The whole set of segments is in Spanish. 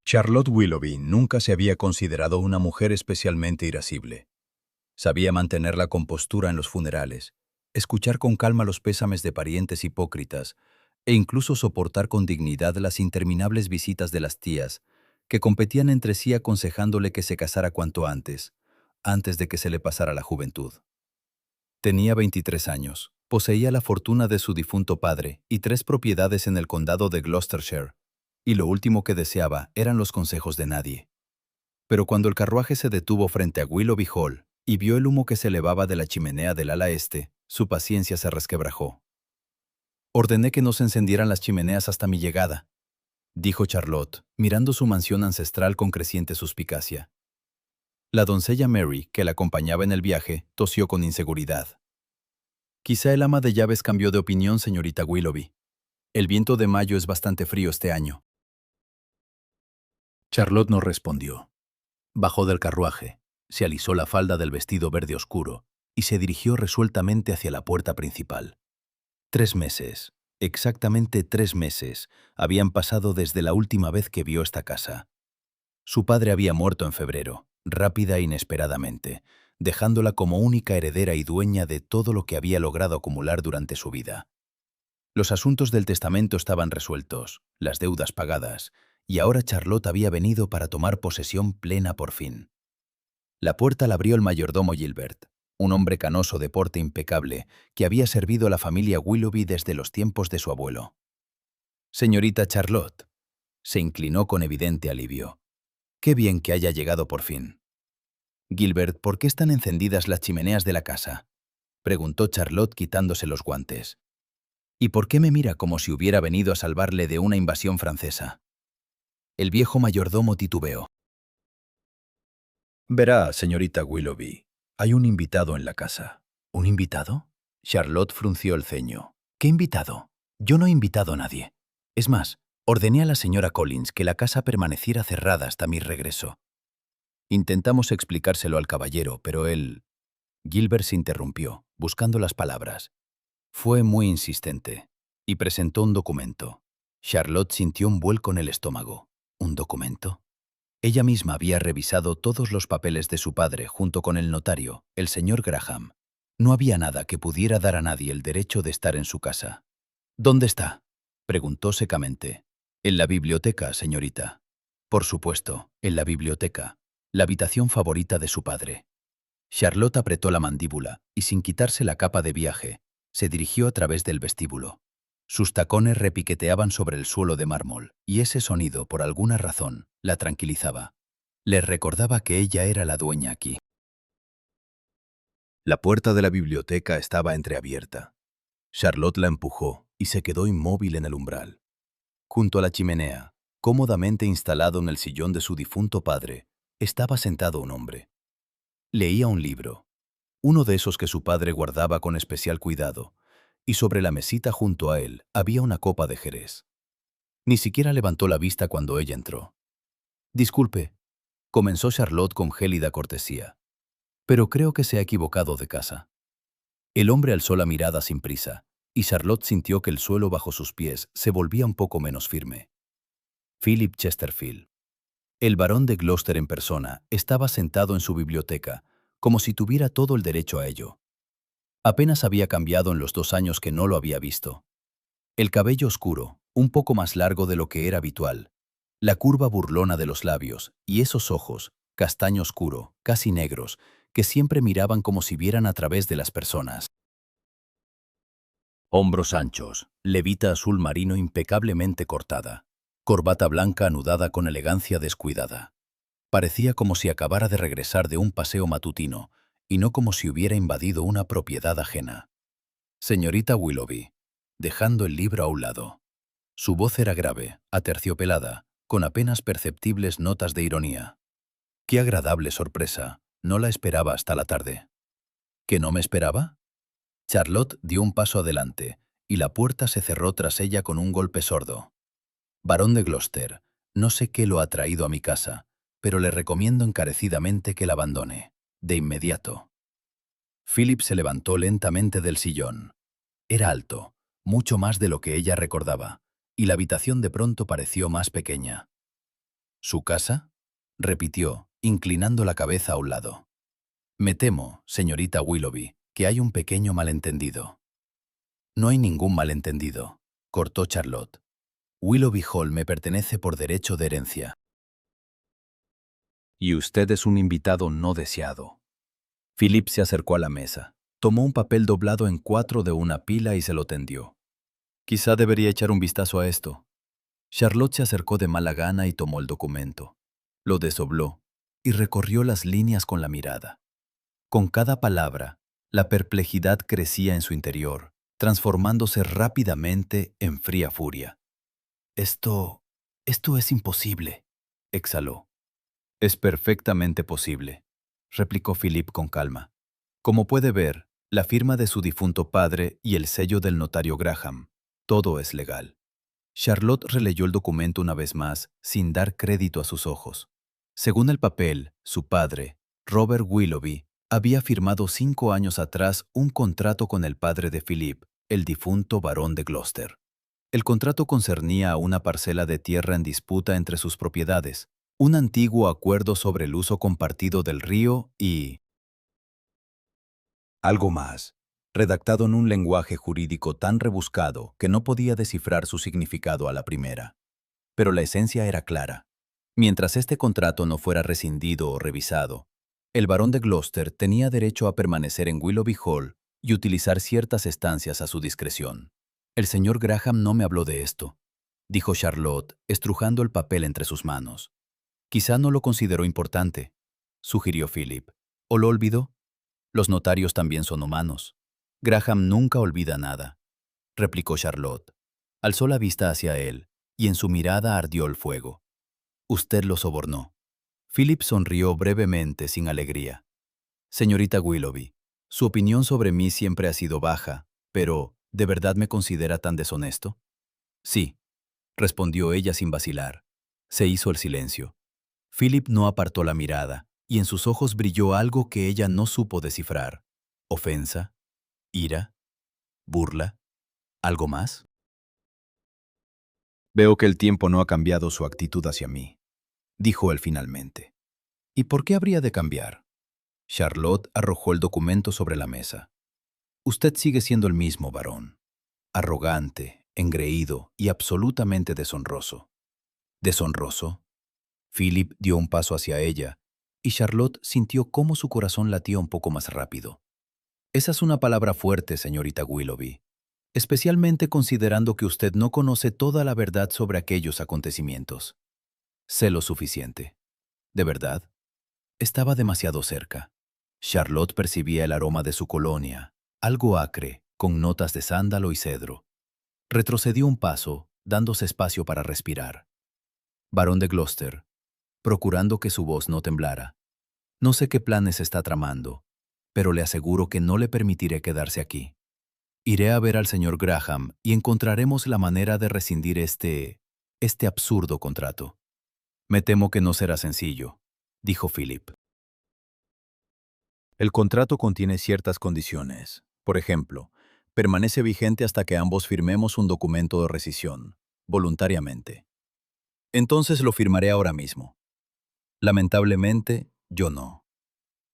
Charlotte Willoughby nunca se había considerado una mujer especialmente irascible. Sabía mantener la compostura en los funerales, escuchar con calma los pésames de parientes hipócritas e incluso soportar con dignidad las interminables visitas de las tías, que competían entre sí aconsejándole que se casara cuanto antes de que se le pasara la juventud. Tenía 23 años, poseía la fortuna de su difunto padre y 3 propiedades en el condado de Gloucestershire, y lo último que deseaba eran los consejos de nadie. Pero cuando el carruaje se detuvo frente a Willoughby Hall y vio el humo que se elevaba de la chimenea del ala este, su paciencia se resquebrajó. «Ordené que no se encendieran las chimeneas hasta mi llegada», dijo Charlotte, mirando su mansión ancestral con creciente suspicacia. La doncella Mary, que la acompañaba en el viaje, tosió con inseguridad. «Quizá el ama de llaves cambió de opinión, señorita Willoughby. El viento de mayo es bastante frío este año». Charlotte no respondió. Bajó del carruaje, se alisó la falda del vestido verde oscuro y se dirigió resueltamente hacia la puerta principal. 3 meses, exactamente 3 meses, habían pasado desde la última vez que vio esta casa. Su padre había muerto en febrero, rápida e inesperadamente, dejándola como única heredera y dueña de todo lo que había logrado acumular durante su vida. Los asuntos del testamento estaban resueltos, las deudas pagadas, y ahora Charlotte había venido para tomar posesión plena por fin. La puerta la abrió el mayordomo Gilbert, un hombre canoso de porte impecable que había servido a la familia Willoughby desde los tiempos de su abuelo. «Señorita Charlotte», se inclinó con evidente alivio. «Qué bien que haya llegado por fin». «Gilbert, ¿por qué están encendidas las chimeneas de la casa?», preguntó Charlotte quitándose los guantes. «¿Y por qué me mira como si hubiera venido a salvarle de una invasión francesa?». El viejo mayordomo titubeó. «Verá, señorita Willoughby, hay un invitado en la casa». «¿Un invitado?». Charlotte frunció el ceño. «¿Qué invitado? Yo no he invitado a nadie. Es más, ordené a la señora Collins que la casa permaneciera cerrada hasta mi regreso». Intentamos explicárselo al caballero, pero él... Gilbert se interrumpió, buscando las palabras. Fue muy insistente y presentó un documento. Charlotte sintió un vuelco en el estómago. ¿Un documento? Ella misma había revisado todos los papeles de su padre junto con el notario, el señor Graham. No había nada que pudiera dar a nadie el derecho de estar en su casa. «¿Dónde está?», preguntó secamente. «En la biblioteca, señorita». «Por supuesto, en la biblioteca, la habitación favorita de su padre». Charlotte apretó la mandíbula y, sin quitarse la capa de viaje, se dirigió a través del vestíbulo. Sus tacones repiqueteaban sobre el suelo de mármol, y ese sonido, por alguna razón, la tranquilizaba. Les recordaba que ella era la dueña aquí. La puerta de la biblioteca estaba entreabierta. Charlotte la empujó y se quedó inmóvil en el umbral. Junto a la chimenea, cómodamente instalado en el sillón de su difunto padre, estaba sentado un hombre. Leía un libro, uno de esos que su padre guardaba con especial cuidado, y sobre la mesita junto a él había una copa de jerez. Ni siquiera levantó la vista cuando ella entró. «Disculpe», comenzó Charlotte con gélida cortesía, «pero creo que se ha equivocado de casa». El hombre alzó la mirada sin prisa, y Charlotte sintió que el suelo bajo sus pies se volvía un poco menos firme. Philip Chesterfield. El barón de Gloucester en persona estaba sentado en su biblioteca, como si tuviera todo el derecho a ello. Apenas había cambiado en los 2 años que no lo había visto. El cabello oscuro, un poco más largo de lo que era habitual, la curva burlona de los labios y esos ojos, castaño oscuro, casi negros, que siempre miraban como si vieran a través de las personas. Hombros anchos, levita azul marino impecablemente cortada, corbata blanca anudada con elegancia descuidada. Parecía como si acabara de regresar de un paseo matutino y no como si hubiera invadido una propiedad ajena. «Señorita Willoughby», dejando el libro a un lado. Su voz era grave, aterciopelada, con apenas perceptibles notas de ironía. «Qué agradable sorpresa. No la esperaba hasta la tarde». ¿Que no me esperaba? Charlotte dio un paso adelante, y la puerta se cerró tras ella con un golpe sordo. «Barón de Gloucester, no sé qué lo ha traído a mi casa, pero le recomiendo encarecidamente que la abandone, de inmediato». Philip se levantó lentamente del sillón. Era alto, mucho más de lo que ella recordaba, y la habitación de pronto pareció más pequeña. ¿Su casa? Repitió, inclinando la cabeza a un lado. Me temo, señorita Willoughby, que hay un pequeño malentendido. No hay ningún malentendido, cortó Charlotte. Willoughby Hall me pertenece por derecho de herencia. Y usted es un invitado no deseado. Philip se acercó a la mesa, tomó un papel doblado en 4 de una pila y se lo tendió. Quizá debería echar un vistazo a esto. Charlotte se acercó de mala gana y tomó el documento. Lo desdobló y recorrió las líneas con la mirada. Con cada palabra, la perplejidad crecía en su interior, transformándose rápidamente en fría furia. Esto es imposible, exhaló. Es perfectamente posible, replicó Philip con calma. Como puede ver, la firma de su difunto padre y el sello del notario Graham, todo es legal. Charlotte releyó el documento una vez más, sin dar crédito a sus ojos. Según el papel, su padre, Robert Willoughby, había firmado 5 años atrás un contrato con el padre de Philip, el difunto barón de Gloucester. El contrato concernía a una parcela de tierra en disputa entre sus propiedades, un antiguo acuerdo sobre el uso compartido del río y algo más, redactado en un lenguaje jurídico tan rebuscado que no podía descifrar su significado a la primera. Pero la esencia era clara. Mientras este contrato no fuera rescindido o revisado, el barón de Gloucester tenía derecho a permanecer en Willoughby Hall y utilizar ciertas estancias a su discreción. El señor Graham no me habló de esto, dijo Charlotte, estrujando el papel entre sus manos. Quizá no lo consideró importante, sugirió Philip. ¿O lo olvidó? Los notarios también son humanos. Graham nunca olvida nada, replicó Charlotte. Alzó la vista hacia él, y en su mirada ardió el fuego. Usted lo sobornó. Philip sonrió brevemente, sin alegría. Señorita Willoughby, su opinión sobre mí siempre ha sido baja, pero ¿de verdad me considera tan deshonesto? Sí, respondió ella sin vacilar. Se hizo el silencio. Philip no apartó la mirada, y en sus ojos brilló algo que ella no supo descifrar. ¿Ofensa? ¿Ira? ¿Burla? ¿Algo más? Veo que el tiempo no ha cambiado su actitud hacia mí, dijo él finalmente. ¿Y por qué habría de cambiar? Charlotte arrojó el documento sobre la mesa. Usted sigue siendo el mismo, varón. Arrogante, engreído y absolutamente deshonroso. ¿Deshonroso? Philip dio un paso hacia ella, y Charlotte sintió cómo su corazón latía un poco más rápido. Esa es una palabra fuerte, señorita Willoughby, especialmente considerando que usted no conoce toda la verdad sobre aquellos acontecimientos. Sé lo suficiente. ¿De verdad? Estaba demasiado cerca. Charlotte percibía el aroma de su colonia, algo acre, con notas de sándalo y cedro. Retrocedió un paso, dándose espacio para respirar. Barón de Gloucester, procurando que su voz no temblara. No sé qué planes está tramando, pero le aseguro que no le permitiré quedarse aquí. Iré a ver al señor Graham y encontraremos la manera de rescindir este absurdo contrato. Me temo que no será sencillo, dijo Philip. El contrato contiene ciertas condiciones. Por ejemplo, permanece vigente hasta que ambos firmemos un documento de rescisión, voluntariamente. Entonces lo firmaré ahora mismo. Lamentablemente, yo no.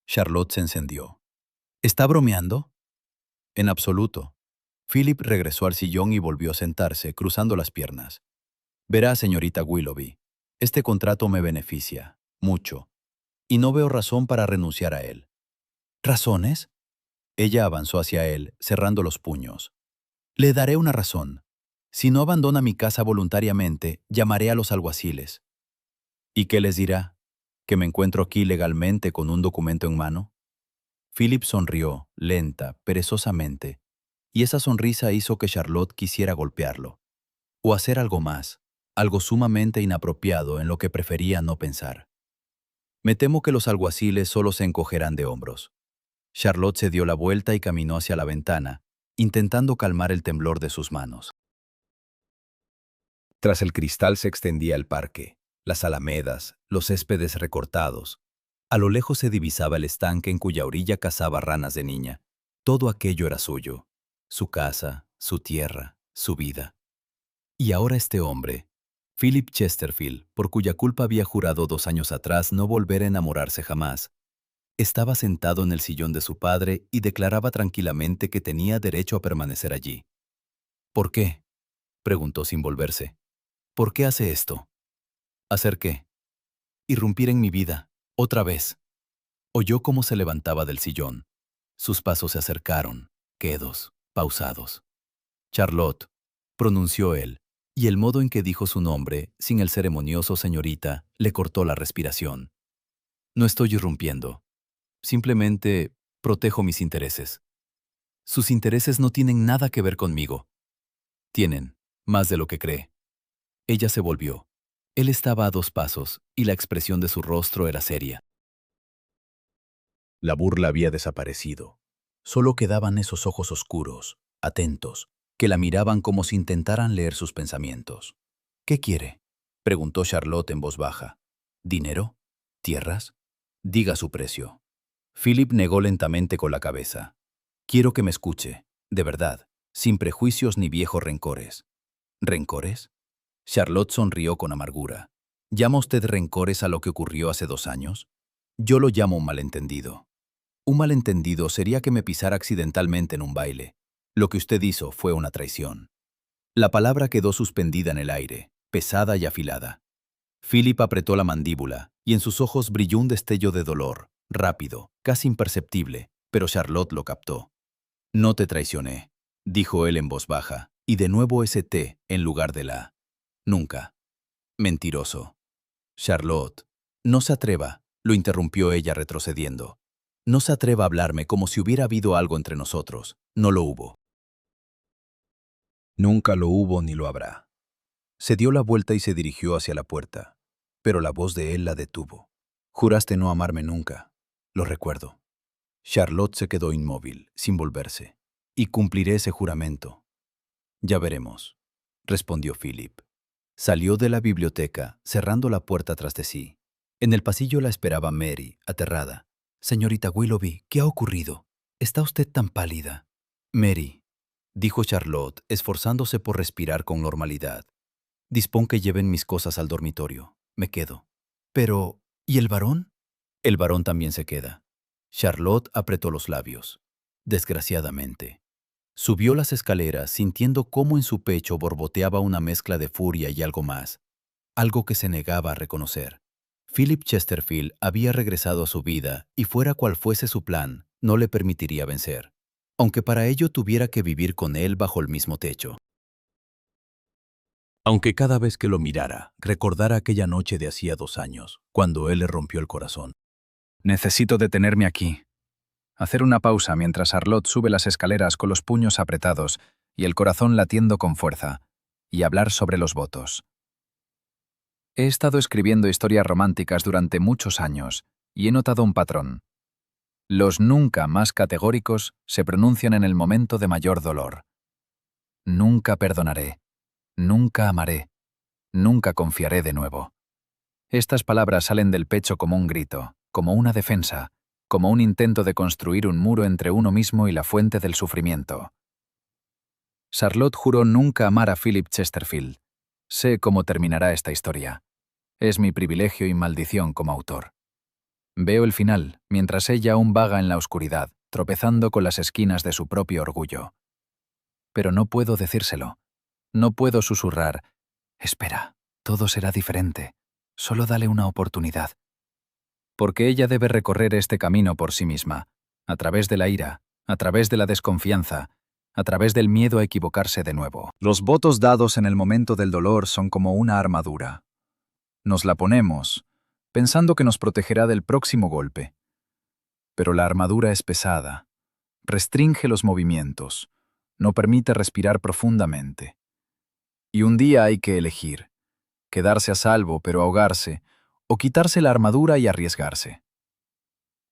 Charlotte se encendió. ¿Está bromeando? En absoluto. Philip regresó al sillón y volvió a sentarse, cruzando las piernas. Verá, señorita Willoughby, este contrato me beneficia, mucho, y no veo razón para renunciar a él. ¿Razones? Ella avanzó hacia él, cerrando los puños. Le daré una razón. Si no abandona mi casa voluntariamente, llamaré a los alguaciles. ¿Y qué les dirá? ¿Que me encuentro aquí legalmente con un documento en mano? Philip sonrió, lenta, perezosamente, y esa sonrisa hizo que Charlotte quisiera golpearlo. O hacer algo más, algo sumamente inapropiado en lo que prefería no pensar. Me temo que los alguaciles solo se encogerán de hombros. Charlotte se dio la vuelta y caminó hacia la ventana, intentando calmar el temblor de sus manos. Tras el cristal se extendía el parque, las alamedas, los céspedes recortados. A lo lejos se divisaba el estanque en cuya orilla cazaba ranas de niña. Todo aquello era suyo, su casa, su tierra, su vida. Y ahora este hombre, Philip Chesterfield, por cuya culpa había jurado 2 años atrás no volver a enamorarse jamás, estaba sentado en el sillón de su padre y declaraba tranquilamente que tenía derecho a permanecer allí. ¿Por qué?, preguntó sin volverse. ¿Por qué hace esto? ¿Hacer qué? Irrumpir en mi vida, otra vez. Oyó cómo se levantaba del sillón. Sus pasos se acercaron, quedos, pausados. Charlotte, pronunció él, y el modo en que dijo su nombre, sin el ceremonioso señorita, le cortó la respiración. No estoy irrumpiendo. Simplemente protejo mis intereses. Sus intereses no tienen nada que ver conmigo. Tienen, más de lo que cree. Ella se volvió. Él estaba a 2 pasos, y la expresión de su rostro era seria. La burla había desaparecido. Solo quedaban esos ojos oscuros, atentos, que la miraban como si intentaran leer sus pensamientos. ¿Qué quiere?, preguntó Charlotte en voz baja. ¿Dinero? ¿Tierras? Diga su precio. Philip negó lentamente con la cabeza. Quiero que me escuche, de verdad, sin prejuicios ni viejos rencores. ¿Rencores? Charlotte sonrió con amargura. ¿Llama usted rencores a lo que ocurrió hace 2 años? Yo lo llamo un malentendido. Un malentendido sería que me pisara accidentalmente en un baile. Lo que usted hizo fue una traición. La palabra quedó suspendida en el aire, pesada y afilada. Philip apretó la mandíbula, y en sus ojos brilló un destello de dolor, rápido, casi imperceptible, pero Charlotte lo captó. No te traicioné, dijo él en voz baja, y de nuevo ese T en lugar de la A. Nunca. Mentiroso. Charlotte, no se atreva, lo interrumpió ella retrocediendo. No se atreva a hablarme como si hubiera habido algo entre nosotros. No lo hubo. Nunca lo hubo ni lo habrá. Se dio la vuelta y se dirigió hacia la puerta, pero la voz de él la detuvo. Juraste no amarme nunca. Lo recuerdo. Charlotte se quedó inmóvil, sin volverse. Y cumpliré ese juramento. Ya veremos, respondió Philip. Salió de la biblioteca, cerrando la puerta tras de sí. En el pasillo la esperaba Mary, aterrada. Señorita Willoughby, ¿qué ha ocurrido? ¿Está usted tan pálida? Mary, dijo Charlotte, esforzándose por respirar con normalidad. Dispón que lleven mis cosas al dormitorio. Me quedo. Pero, ¿y el varón? El varón también se queda. Charlotte apretó los labios. Desgraciadamente. Subió las escaleras sintiendo cómo en su pecho borboteaba una mezcla de furia y algo más. Algo que se negaba a reconocer. Philip Chesterfield había regresado a su vida y fuera cual fuese su plan, no le permitiría vencer. Aunque para ello tuviera que vivir con él bajo el mismo techo. Aunque cada vez que lo mirara, recordara aquella noche de hacía 2 años, cuando él le rompió el corazón. Necesito detenerme aquí. Hacer una pausa mientras Charlotte sube las escaleras con los puños apretados y el corazón latiendo con fuerza, y hablar sobre los votos. He estado escribiendo historias románticas durante muchos años y he notado un patrón. Los nunca más categóricos se pronuncian en el momento de mayor dolor. Nunca perdonaré, nunca amaré, nunca confiaré de nuevo. Estas palabras salen del pecho como un grito, como una defensa, como un intento de construir un muro entre uno mismo y la fuente del sufrimiento. Charlotte juró nunca amar a Philip Chesterfield. Sé cómo terminará esta historia. Es mi privilegio y maldición como autor. Veo el final, mientras ella aún vaga en la oscuridad, tropezando con las esquinas de su propio orgullo. Pero no puedo decírselo. No puedo susurrar, espera, todo será diferente. Solo dale una oportunidad. Porque ella debe recorrer este camino por sí misma, a través de la ira, a través de la desconfianza, a través del miedo a equivocarse de nuevo. Los votos dados en el momento del dolor son como una armadura. Nos la ponemos, pensando que nos protegerá del próximo golpe. Pero la armadura es pesada, restringe los movimientos, no permite respirar profundamente. Y un día hay que elegir, quedarse a salvo pero ahogarse, o quitarse la armadura y arriesgarse.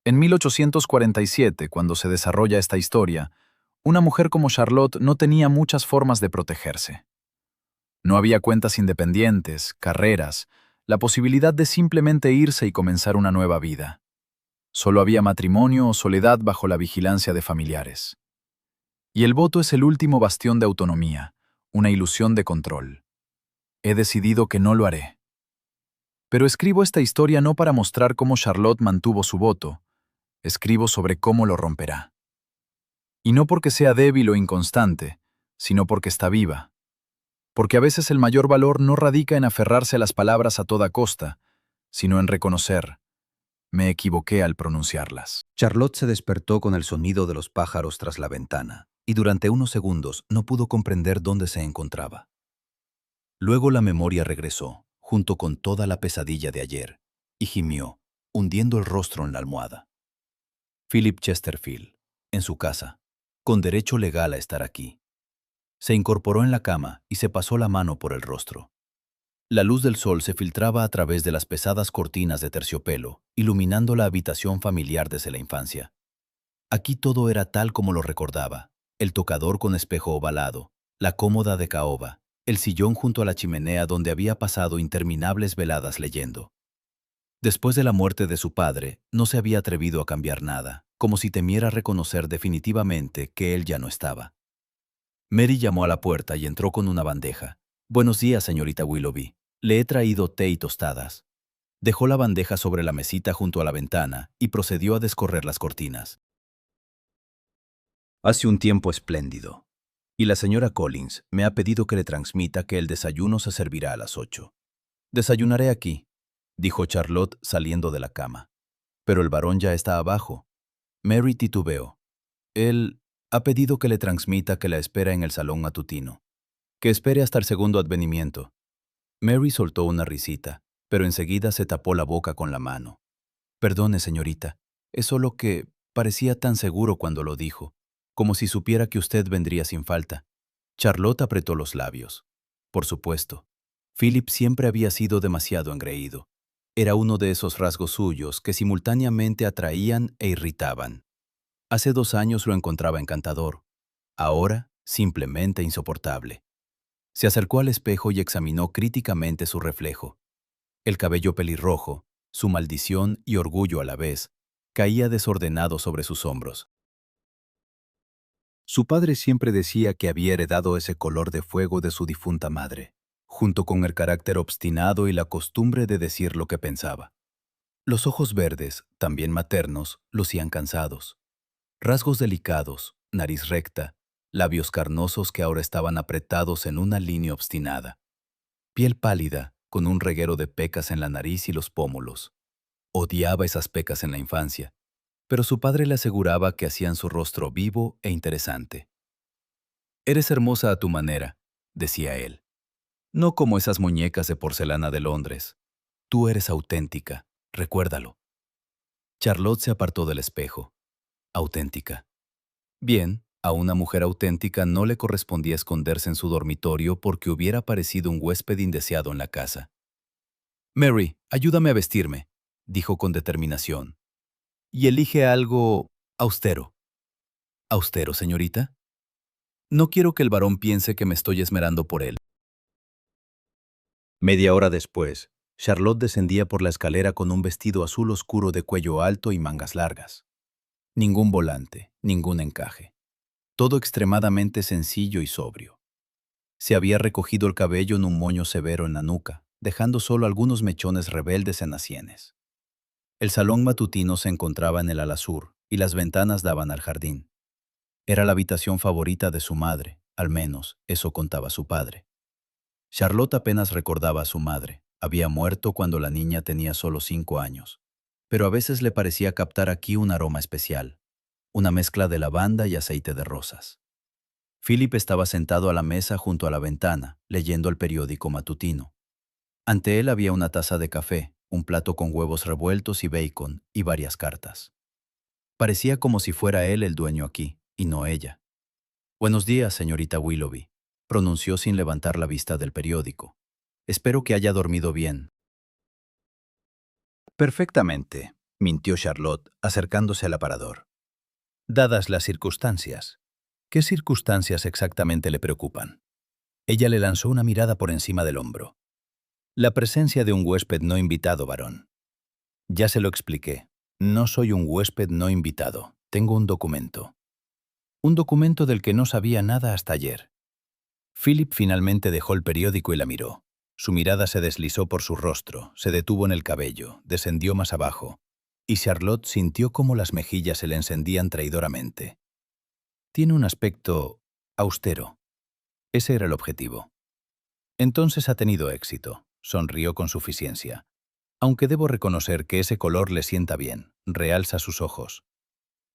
En 1847, cuando se desarrolla esta historia, una mujer como Charlotte no tenía muchas formas de protegerse. No había cuentas independientes, carreras, la posibilidad de simplemente irse y comenzar una nueva vida. Solo había matrimonio o soledad bajo la vigilancia de familiares. Y el voto es el último bastión de autonomía, una ilusión de control. He decidido que no lo haré. Pero escribo esta historia no para mostrar cómo Charlotte mantuvo su voto. Escribo sobre cómo lo romperá. Y no porque sea débil o inconstante, sino porque está viva. Porque a veces el mayor valor no radica en aferrarse a las palabras a toda costa, sino en reconocer, me equivoqué al pronunciarlas. Charlotte se despertó con el sonido de los pájaros tras la ventana, y durante unos segundos no pudo comprender dónde se encontraba. Luego la memoria regresó, junto con toda la pesadilla de ayer, y gimió, hundiendo el rostro en la almohada. Philip Chesterfield, en su casa, con derecho legal a estar aquí. Se incorporó en la cama y se pasó la mano por el rostro. La luz del sol se filtraba a través de las pesadas cortinas de terciopelo, iluminando la habitación familiar desde la infancia. Aquí todo era tal como lo recordaba: el tocador con espejo ovalado, la cómoda de caoba, el sillón junto a la chimenea donde había pasado interminables veladas leyendo. Después de la muerte de su padre, no se había atrevido a cambiar nada, como si temiera reconocer definitivamente que él ya no estaba. Mary llamó a la puerta y entró con una bandeja. «Buenos días, señorita Willoughby. Le he traído té y tostadas». Dejó la bandeja sobre la mesita junto a la ventana y procedió a descorrer las cortinas. Hace un tiempo espléndido. Y la señora Collins me ha pedido que le transmita que el desayuno se servirá a las 8. «Desayunaré aquí», dijo Charlotte saliendo de la cama. «Pero el varón ya está abajo». Mary titubeó. «Él ha pedido que le transmita que la espera en el salón matutino. Que espere hasta el segundo advenimiento». Mary soltó una risita, pero enseguida se tapó la boca con la mano. «Perdone, señorita, es solo que parecía tan seguro cuando lo dijo, como si supiera que usted vendría sin falta». Charlotte apretó los labios. Por supuesto. Philip siempre había sido demasiado engreído. Era uno de esos rasgos suyos que simultáneamente atraían e irritaban. Hace 2 años lo encontraba encantador. Ahora, simplemente insoportable. Se acercó al espejo y examinó críticamente su reflejo. El cabello pelirrojo, su maldición y orgullo a la vez, caía desordenado sobre sus hombros. Su padre siempre decía que había heredado ese color de fuego de su difunta madre, junto con el carácter obstinado y la costumbre de decir lo que pensaba. Los ojos verdes, también maternos, lucían cansados. Rasgos delicados, nariz recta, labios carnosos que ahora estaban apretados en una línea obstinada. Piel pálida, con un reguero de pecas en la nariz y los pómulos. Odiaba esas pecas en la infancia, pero su padre le aseguraba que hacían su rostro vivo e interesante. «Eres hermosa a tu manera», decía él. «No como esas muñecas de porcelana de Londres. Tú eres auténtica, recuérdalo». Charlotte se apartó del espejo. Auténtica. Bien, a una mujer auténtica no le correspondía esconderse en su dormitorio porque hubiera aparecido un huésped indeseado en la casa. «Mary, ayúdame a vestirme», dijo con determinación. «Y elige algo austero». «¿Austero, señorita?» «No quiero que el varón piense que me estoy esmerando por él». Media hora después, Charlotte descendía por la escalera con un vestido azul oscuro de cuello alto y mangas largas. Ningún volante, ningún encaje. Todo extremadamente sencillo y sobrio. Se había recogido el cabello en un moño severo en la nuca, dejando solo algunos mechones rebeldes en las sienes. El salón matutino se encontraba en el ala sur y las ventanas daban al jardín. Era la habitación favorita de su madre, al menos eso contaba su padre. Charlotte apenas recordaba a su madre. Había muerto cuando la niña tenía solo 5 años. Pero a veces le parecía captar aquí un aroma especial, una mezcla de lavanda y aceite de rosas. Philip estaba sentado a la mesa junto a la ventana, leyendo el periódico matutino. Ante él había una taza de café, un plato con huevos revueltos y bacon, y varias cartas. Parecía como si fuera él el dueño aquí, y no ella. «Buenos días, señorita Willoughby», pronunció sin levantar la vista del periódico. «Espero que haya dormido bien». «Perfectamente», mintió Charlotte, acercándose al aparador. «Dadas las circunstancias». «¿Qué circunstancias exactamente le preocupan?». Ella le lanzó una mirada por encima del hombro. «La presencia de un huésped no invitado, varón». «Ya se lo expliqué. No soy un huésped no invitado. Tengo un documento». Un documento del que no sabía nada hasta ayer. Philip finalmente dejó el periódico y la miró. Su mirada se deslizó por su rostro, se detuvo en el cabello, descendió más abajo, y Charlotte sintió cómo las mejillas se le encendían traidoramente. Tiene un aspecto austero. Ese era el objetivo. Entonces ha tenido éxito, sonrió con suficiencia. Aunque debo reconocer que ese color le sienta bien, realza sus ojos.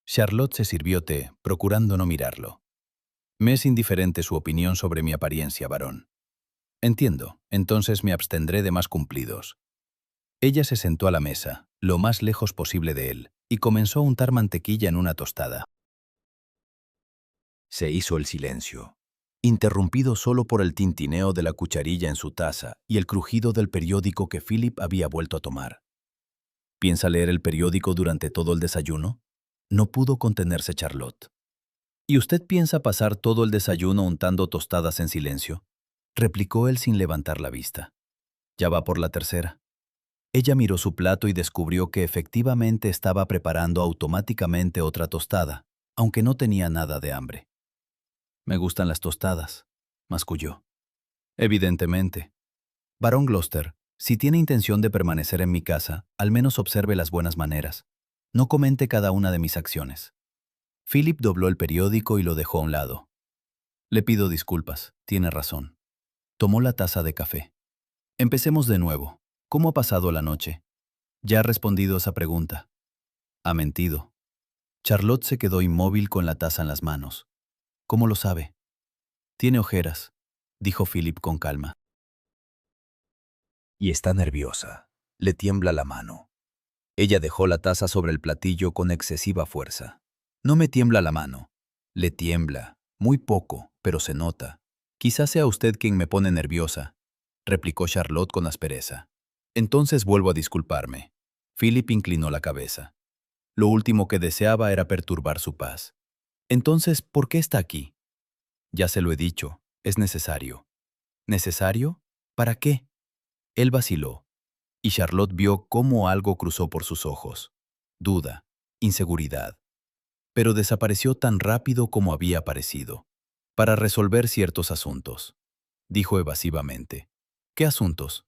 Charlotte se sirvió té, procurando no mirarlo. Me es indiferente su opinión sobre mi apariencia, varón. Entiendo, entonces me abstendré de más cumplidos. Ella se sentó a la mesa, lo más lejos posible de él, y comenzó a untar mantequilla en una tostada. Se hizo el silencio, interrumpido solo por el tintineo de la cucharilla en su taza y el crujido del periódico que Philip había vuelto a tomar. ¿Piensa leer el periódico durante todo el desayuno? No pudo contenerse Charlotte. ¿Y usted piensa pasar todo el desayuno untando tostadas en silencio? Replicó él sin levantar la vista. Ya va por la tercera. Ella miró su plato y descubrió que efectivamente estaba preparando automáticamente otra tostada, aunque no tenía nada de hambre. Me gustan las tostadas, masculló. Evidentemente. Barón Gloucester, si tiene intención de permanecer en mi casa, al menos observe las buenas maneras. No comente cada una de mis acciones. Philip dobló el periódico y lo dejó a un lado. Le pido disculpas, tiene razón. Tomó la taza de café. Empecemos de nuevo. ¿Cómo ha pasado la noche? Ya ha respondido esa pregunta. Ha mentido. Charlotte se quedó inmóvil con la taza en las manos. ¿Cómo lo sabe? Tiene ojeras, dijo Philip con calma. Y está nerviosa. Le tiembla la mano. Ella dejó la taza sobre el platillo con excesiva fuerza. No me tiembla la mano. Le tiembla. Muy poco, pero se nota. Quizás sea usted quien me pone nerviosa, replicó Charlotte con aspereza. Entonces vuelvo a disculparme. Philip inclinó la cabeza. Lo último que deseaba era perturbar su paz. Entonces, ¿por qué está aquí? Ya se lo he dicho, es necesario. ¿Necesario? ¿Para qué? Él vaciló, y Charlotte vio cómo algo cruzó por sus ojos. Duda, inseguridad. Pero desapareció tan rápido como había aparecido. Para resolver ciertos asuntos, dijo evasivamente. ¿Qué asuntos?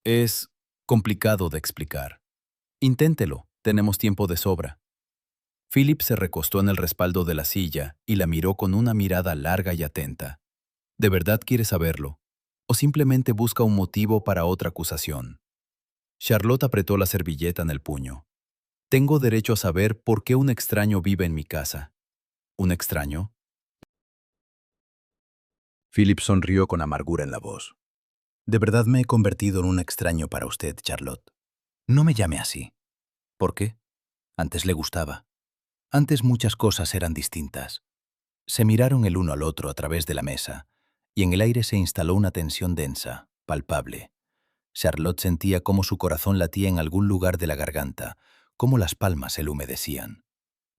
Es complicado de explicar. Inténtelo, tenemos tiempo de sobra. Philip se recostó en el respaldo de la silla y la miró con una mirada larga y atenta. ¿De verdad quiere saberlo? ¿O simplemente busca un motivo para otra acusación? Charlotte apretó la servilleta en el puño. Tengo derecho a saber por qué un extraño vive en mi casa. ¿Un extraño? Philip sonrió con amargura en la voz. De verdad me he convertido en un extraño para usted, Charlotte. No me llame así. ¿Por qué? Antes le gustaba. Antes muchas cosas eran distintas. Se miraron el uno al otro a través de la mesa, y en el aire se instaló una tensión densa, palpable. Charlotte sentía cómo su corazón latía en algún lugar de la garganta, cómo las palmas se le humedecían.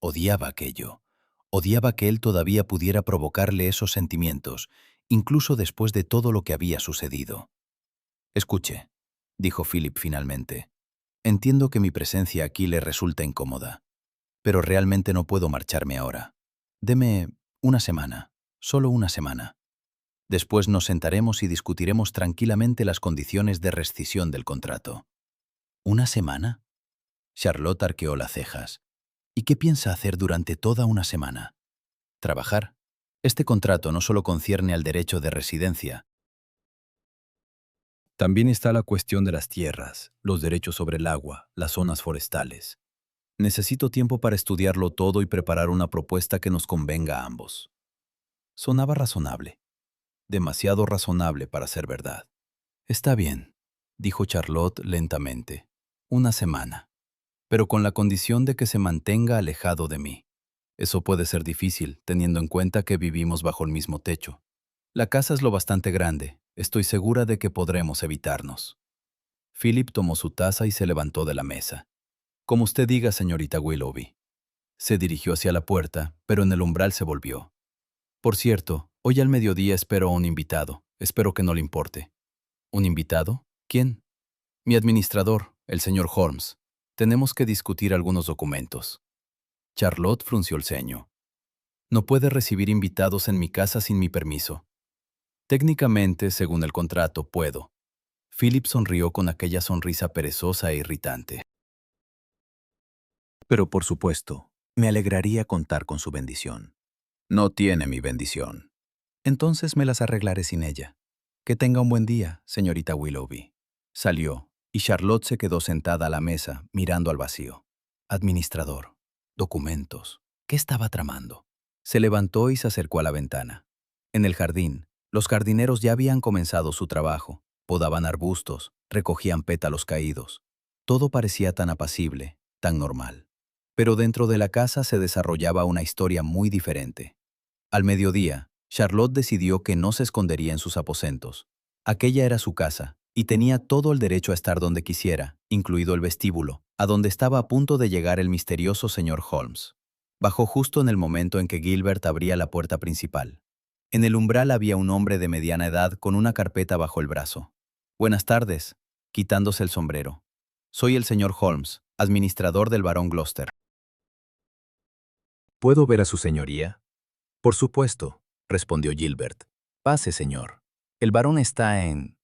Odiaba aquello. Odiaba que él todavía pudiera provocarle esos sentimientos, incluso después de todo lo que había sucedido. Escuche, dijo Philip finalmente. Entiendo que mi presencia aquí le resulta incómoda, pero realmente no puedo marcharme ahora. Deme una semana, solo una semana. Después nos sentaremos y discutiremos tranquilamente las condiciones de rescisión del contrato. ¿Una semana? Charlotte arqueó las cejas. ¿Y qué piensa hacer durante toda una semana? Trabajar. Este contrato no solo concierne al derecho de residencia. También está la cuestión de las tierras, los derechos sobre el agua, las zonas forestales. Necesito tiempo para estudiarlo todo y preparar una propuesta que nos convenga a ambos. Sonaba razonable. Demasiado razonable para ser verdad. Está bien, dijo Charlotte lentamente. Una semana. Pero con la condición de que se mantenga alejado de mí. Eso puede ser difícil, teniendo en cuenta que vivimos bajo el mismo techo. La casa es lo bastante grande. Estoy segura de que podremos evitarnos. Philip tomó su taza y se levantó de la mesa. Como usted diga, señorita Willoughby. Se dirigió hacia la puerta, pero en el umbral se volvió. Por cierto, hoy al mediodía espero a un invitado. Espero que no le importe. ¿Un invitado? ¿Quién? Mi administrador, el señor Holmes. Tenemos que discutir algunos documentos. Charlotte frunció el ceño. No puede recibir invitados en mi casa sin mi permiso. Técnicamente, según el contrato, puedo, Philip sonrió con aquella sonrisa perezosa e irritante. Pero por supuesto, me alegraría contar con su bendición. No tiene mi bendición. Entonces me las arreglaré sin ella. Que tenga un buen día, señorita Willoughby. Salió, y Charlotte se quedó sentada a la mesa, mirando al vacío. Administrador. Documentos. ¿Qué estaba tramando? Se levantó y se acercó a la ventana. En el jardín, los jardineros ya habían comenzado su trabajo. Podaban arbustos, recogían pétalos caídos. Todo parecía tan apacible, tan normal. Pero dentro de la casa se desarrollaba una historia muy diferente. Al mediodía, Charlotte decidió que no se escondería en sus aposentos. Aquella era su casa, y tenía todo el derecho a estar donde quisiera, incluido el vestíbulo, a donde estaba a punto de llegar el misterioso señor Holmes. Bajó justo en el momento en que Gilbert abría la puerta principal. En el umbral había un hombre de mediana edad con una carpeta bajo el brazo. «Buenas tardes», quitándose el sombrero. «Soy el señor Holmes, administrador del barón Gloucester». «¿Puedo ver a su señoría?» «Por supuesto», respondió Gilbert. «Pase, señor. El barón está en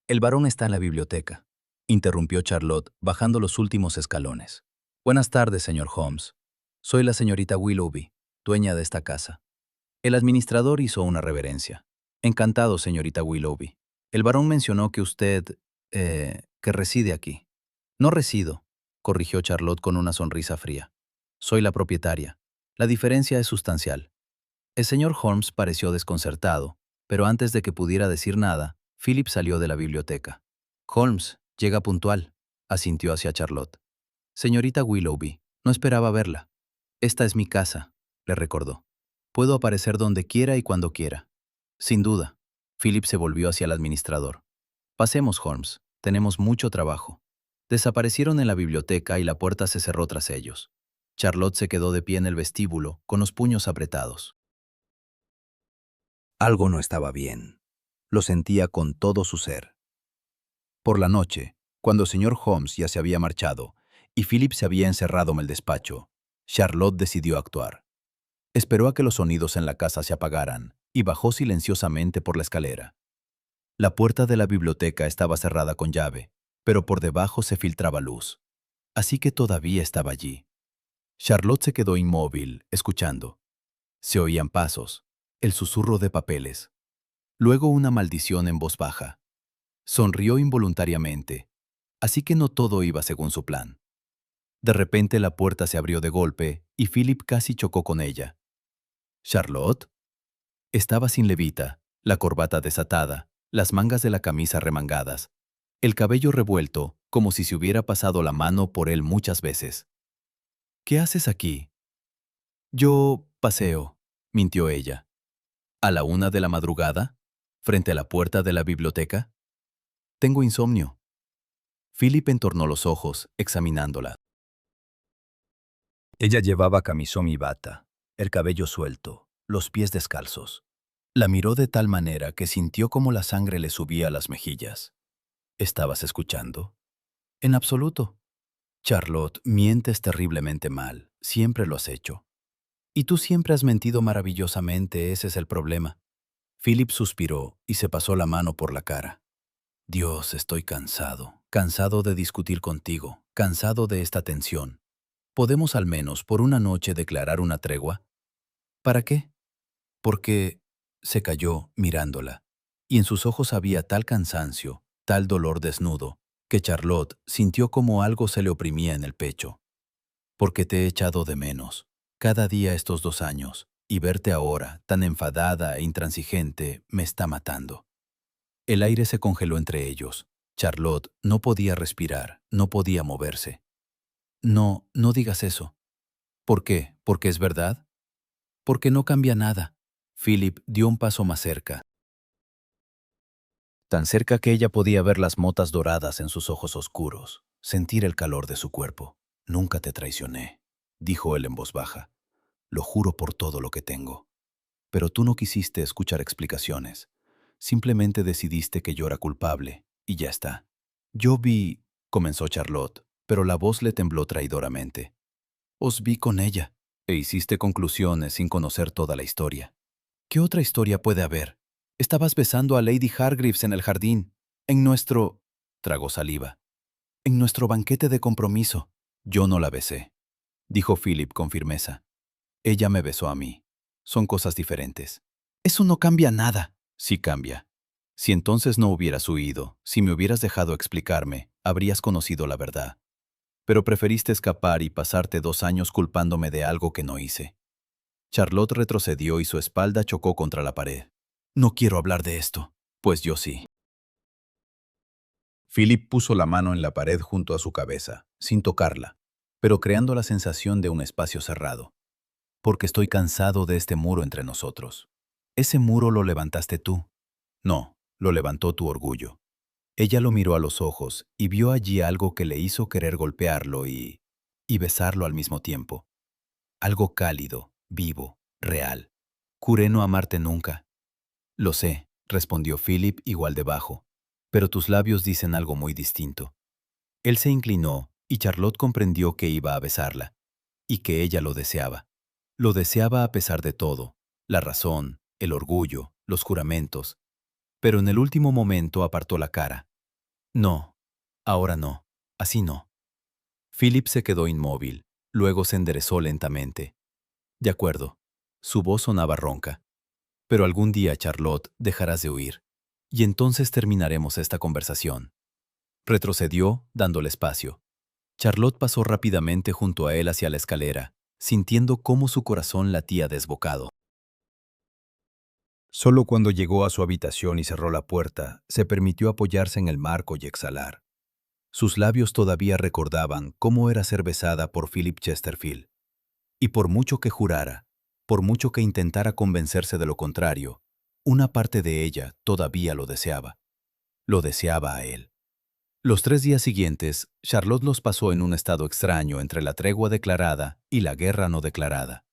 la biblioteca», interrumpió Charlotte, bajando los últimos escalones. «Buenas tardes, señor Holmes. Soy la señorita Willoughby, dueña de esta casa». El administrador hizo una reverencia. «Encantado, señorita Willoughby. El barón mencionó que usted, que reside aquí». «No resido», corrigió Charlotte con una sonrisa fría. «Soy la propietaria. La diferencia es sustancial». El señor Holmes pareció desconcertado, pero antes de que pudiera decir nada, Philip salió de la biblioteca. «Holmes, llega puntual», asintió hacia Charlotte. «Señorita Willoughby, no esperaba verla. Esta es mi casa», le recordó. «Puedo aparecer donde quiera y cuando quiera». «Sin duda». Philip se volvió hacia el administrador. «Pasemos, Holmes. Tenemos mucho trabajo». Desaparecieron en la biblioteca y la puerta se cerró tras ellos. Charlotte se quedó de pie en el vestíbulo, con los puños apretados. Algo no estaba bien. Lo sentía con todo su ser. Por la noche, cuando el señor Holmes ya se había marchado y Philip se había encerrado en el despacho, Charlotte decidió actuar. Esperó a que los sonidos en la casa se apagaran y bajó silenciosamente por la escalera. La puerta de la biblioteca estaba cerrada con llave, pero por debajo se filtraba luz. Así que todavía estaba allí. Charlotte se quedó inmóvil, escuchando. Se oían pasos, el susurro de papeles. Luego una maldición en voz baja. Sonrió involuntariamente, así que no todo iba según su plan. De repente la puerta se abrió de golpe y Philip casi chocó con ella. ¿Charlotte? Estaba sin levita, la corbata desatada, las mangas de la camisa remangadas, el cabello revuelto como si se hubiera pasado la mano por él muchas veces. «¿Qué haces aquí?» «Yo paseo», mintió ella. «¿A la 1 de la madrugada? ¿Frente a la puerta de la biblioteca?» «Tengo insomnio». Philip entornó los ojos, examinándola. Ella llevaba camisón y bata, el cabello suelto, los pies descalzos. La miró de tal manera que sintió como la sangre le subía a las mejillas. «¿Estabas escuchando?» «En absoluto». «Charlotte, mientes terriblemente mal. Siempre lo has hecho. Y tú siempre has mentido maravillosamente, ese es el problema». Philip suspiró y se pasó la mano por la cara. «Dios, estoy cansado. Cansado de discutir contigo. Cansado de esta tensión. ¿Podemos al menos por una noche declarar una tregua?» «¿Para qué?» «Porque…» Se calló mirándola, y en sus ojos había tal cansancio, tal dolor desnudo, que Charlotte sintió como algo se le oprimía en el pecho. «Porque te he echado de menos, cada día estos 2 años, y verte ahora, tan enfadada e intransigente, me está matando». El aire se congeló entre ellos. Charlotte no podía respirar, no podía moverse. «No, no digas eso». «¿Por qué? ¿Porque es verdad?» «Porque no cambia nada». Philip dio un paso más cerca. Tan cerca que ella podía ver las motas doradas en sus ojos oscuros, sentir el calor de su cuerpo. «Nunca te traicioné», dijo él en voz baja. «Lo juro por todo lo que tengo. Pero tú no quisiste escuchar explicaciones. Simplemente decidiste que yo era culpable, y ya está». «Yo vi…», comenzó Charlotte, pero la voz le tembló traidoramente. «Os vi con ella, e hiciste conclusiones sin conocer toda la historia». «¿Qué otra historia puede haber? Estabas besando a Lady Hargreaves en el jardín, en nuestro…» tragó saliva. En nuestro banquete de compromiso. Yo no la besé, dijo Philip con firmeza. Ella me besó a mí. Son cosas diferentes. Eso no cambia nada. Sí cambia. Si entonces no hubieras huido, si me hubieras dejado explicarme, habrías conocido la verdad. Pero preferiste escapar y pasarte 2 años culpándome de algo que no hice. Charlotte retrocedió y su espalda chocó contra la pared. No quiero hablar de esto. Pues yo sí. Philip puso la mano en la pared junto a su cabeza, sin tocarla, pero creando la sensación de un espacio cerrado. Porque estoy cansado de este muro entre nosotros. Ese muro lo levantaste tú. No, lo levantó tu orgullo. Ella lo miró a los ojos y vio allí algo que le hizo querer golpearlo y besarlo al mismo tiempo. Algo cálido, vivo, real. Juré no amarte nunca. Lo sé, respondió Philip igual de bajo, pero tus labios dicen algo muy distinto. Él se inclinó y Charlotte comprendió que iba a besarla, y que ella lo deseaba. Lo deseaba a pesar de todo, la razón, el orgullo, los juramentos, pero en el último momento apartó la cara. No, ahora no, así no. Philip se quedó inmóvil, luego se enderezó lentamente. De acuerdo, su voz sonaba ronca. Pero algún día, Charlotte, dejarás de huir, y entonces terminaremos esta conversación. Retrocedió, dándole espacio. Charlotte pasó rápidamente junto a él hacia la escalera, sintiendo cómo su corazón latía desbocado. Solo cuando llegó a su habitación y cerró la puerta, se permitió apoyarse en el marco y exhalar. Sus labios todavía recordaban cómo era ser besada por Philip Chesterfield. Y por mucho que jurara, por mucho que intentara convencerse de lo contrario, una parte de ella todavía lo deseaba. Lo deseaba a él. Los 3 días siguientes, Charlotte los pasó en un estado extraño entre la tregua declarada y la guerra no declarada.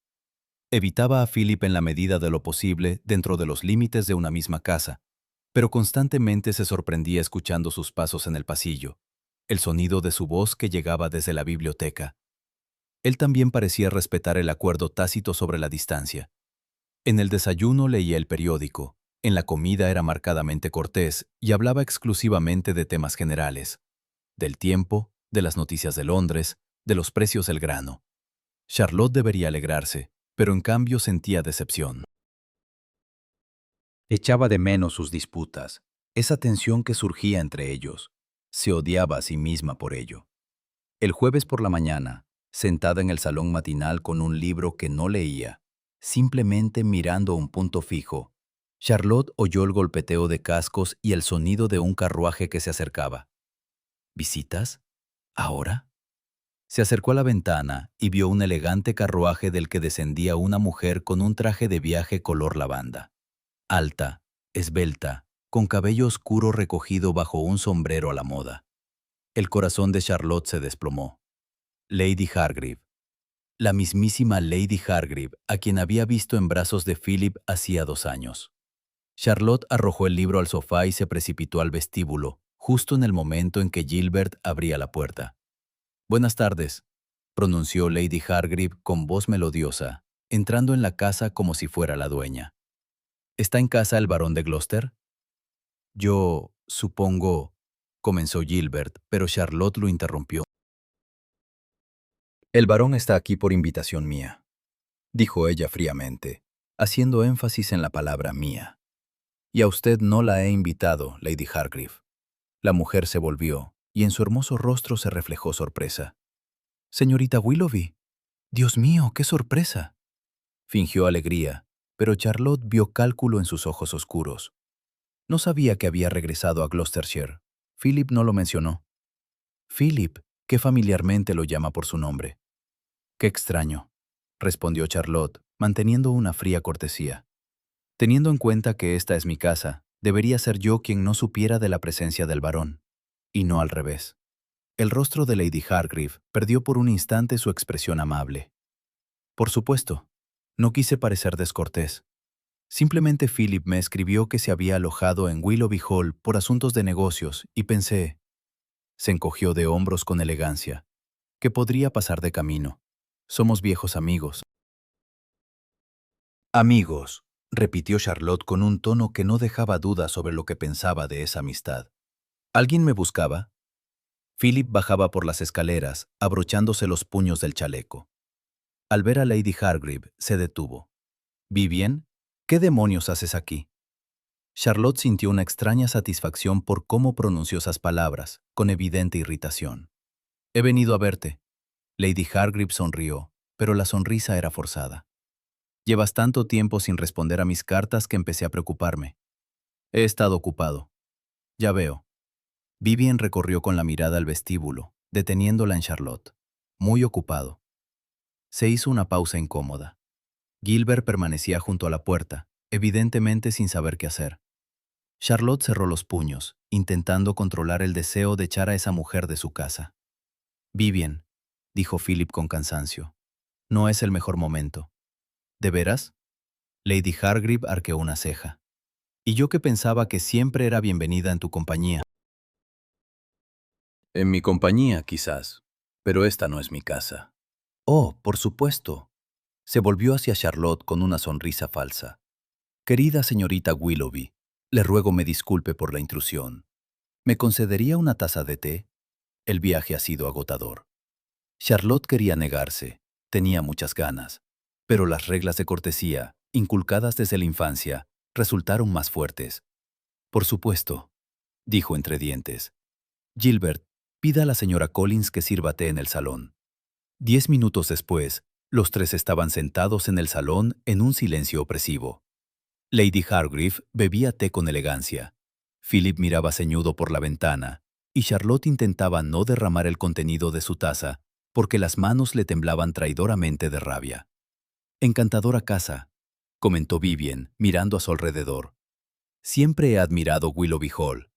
Evitaba a Philip en la medida de lo posible dentro de los límites de una misma casa, pero constantemente se sorprendía escuchando sus pasos en el pasillo, el sonido de su voz que llegaba desde la biblioteca. Él también parecía respetar el acuerdo tácito sobre la distancia. En el desayuno leía el periódico, en la comida era marcadamente cortés y hablaba exclusivamente de temas generales, del tiempo, de las noticias de Londres, de los precios del grano. Charlotte debería alegrarse, pero en cambio sentía decepción. Echaba de menos sus disputas, esa tensión que surgía entre ellos. Se odiaba a sí misma por ello. El jueves por la mañana, sentada en el salón matinal con un libro que no leía, simplemente mirando un punto fijo, Charlotte oyó el golpeteo de cascos y el sonido de un carruaje que se acercaba. ¿Visitas? ¿Ahora? Se acercó a la ventana y vio un elegante carruaje del que descendía una mujer con un traje de viaje color lavanda. Alta, esbelta, con cabello oscuro recogido bajo un sombrero a la moda. El corazón de Charlotte se desplomó. Lady Hargreave. La mismísima Lady Hargreave, a quien había visto en brazos de Philip hacía 2 años. Charlotte arrojó el libro al sofá y se precipitó al vestíbulo, justo en el momento en que Gilbert abría la puerta. «Buenas tardes», pronunció Lady Hargreave con voz melodiosa, entrando en la casa como si fuera la dueña. «¿Está en casa el barón de Gloucester?» «Yo supongo», comenzó Gilbert, pero Charlotte lo interrumpió. «El barón está aquí por invitación mía», dijo ella fríamente, haciendo énfasis en la palabra mía. «Y a usted no la he invitado, Lady Hargreave». La mujer se volvió, y en su hermoso rostro se reflejó sorpresa. «Señorita Willoughby, Dios mío, qué sorpresa». Fingió alegría, pero Charlotte vio cálculo en sus ojos oscuros. No sabía que había regresado a Gloucestershire. Philip no lo mencionó. Philip, que familiarmente lo llama por su nombre. «Qué extraño», respondió Charlotte, manteniendo una fría cortesía. «Teniendo en cuenta que esta es mi casa, debería ser yo quien no supiera de la presencia del varón, y no al revés». El rostro de Lady Hargreave perdió por un instante su expresión amable. «Por supuesto, no quise parecer descortés. Simplemente Philip me escribió que se había alojado en Willoughby Hall por asuntos de negocios y pensé», se encogió de hombros con elegancia, «que podría pasar de camino. Somos viejos amigos». «Amigos», repitió Charlotte con un tono que no dejaba duda sobre lo que pensaba de esa amistad. ¿Alguien me buscaba? Philip bajaba por las escaleras, abrochándose los puños del chaleco. Al ver a Lady Hargreave, se detuvo. «Vivien, ¿qué demonios haces aquí?» Charlotte sintió una extraña satisfacción por cómo pronunció esas palabras, con evidente irritación. «He venido a verte». Lady Hargreave sonrió, pero la sonrisa era forzada. «Llevas tanto tiempo sin responder a mis cartas que empecé a preocuparme. He estado ocupado». «Ya veo». Vivien recorrió con la mirada el vestíbulo, deteniéndola en Charlotte. Muy ocupado. Se hizo una pausa incómoda. Gilbert permanecía junto a la puerta, evidentemente sin saber qué hacer. Charlotte cerró los puños, intentando controlar el deseo de echar a esa mujer de su casa. «Vivien», dijo Philip con cansancio, «no es el mejor momento». «¿De veras?» Lady Hargreave arqueó una ceja. «Y yo que pensaba que siempre era bienvenida en tu compañía». «En mi compañía, quizás, pero esta no es mi casa». «Oh, por supuesto». Se volvió hacia Charlotte con una sonrisa falsa. «Querida señorita Willoughby, le ruego me disculpe por la intrusión. ¿Me concedería una taza de té? El viaje ha sido agotador». Charlotte quería negarse, tenía muchas ganas, pero las reglas de cortesía, inculcadas desde la infancia, resultaron más fuertes. «Por supuesto», dijo entre dientes. «Gilbert, pida a la señora Collins que sirva té en el salón». 10 minutos después, los tres estaban sentados en el salón en un silencio opresivo. Lady Hargreave bebía té con elegancia. Philip miraba ceñudo por la ventana, y Charlotte intentaba no derramar el contenido de su taza, porque las manos le temblaban traidoramente de rabia. «Encantadora casa», comentó Vivien, mirando a su alrededor. «Siempre he admirado Willoughby Hall.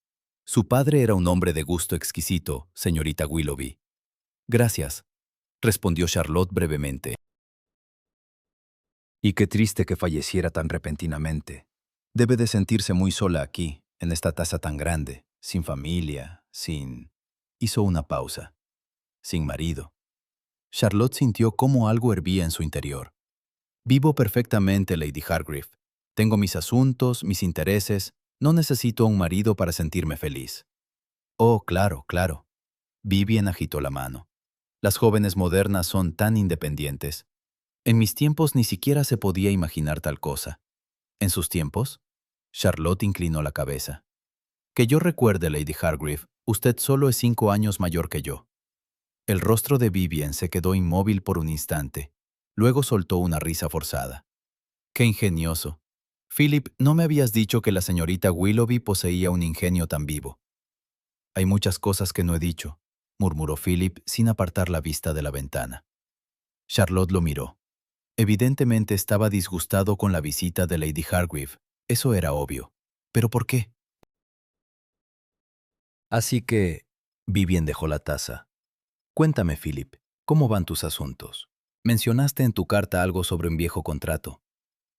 Su padre era un hombre de gusto exquisito, señorita Willoughby». «Gracias», respondió Charlotte brevemente. «Y qué triste que falleciera tan repentinamente. Debe de sentirse muy sola aquí, en esta casa tan grande, sin familia, sin...» Hizo una pausa. «Sin marido». Charlotte sintió cómo algo hervía en su interior. «Vivo perfectamente, Lady Hargreave. Tengo mis asuntos, mis intereses. No necesito un marido para sentirme feliz». «Oh, claro, claro». Vivien agitó la mano. «Las jóvenes modernas son tan independientes. En mis tiempos ni siquiera se podía imaginar tal cosa». «¿En sus tiempos?» Charlotte inclinó la cabeza. «Que yo recuerde, Lady Hargreave, usted solo es 5 años mayor que yo». El rostro de Vivien se quedó inmóvil por un instante. Luego soltó una risa forzada. «Qué ingenioso. Philip, ¿no me habías dicho que la señorita Willoughby poseía un ingenio tan vivo?» «Hay muchas cosas que no he dicho», murmuró Philip sin apartar la vista de la ventana. Charlotte lo miró. Evidentemente estaba disgustado con la visita de Lady Hargreave. Eso era obvio. ¿Pero por qué? «Así que...» Vivien dejó la taza. «Cuéntame, Philip, ¿cómo van tus asuntos? Mencionaste en tu carta algo sobre un viejo contrato».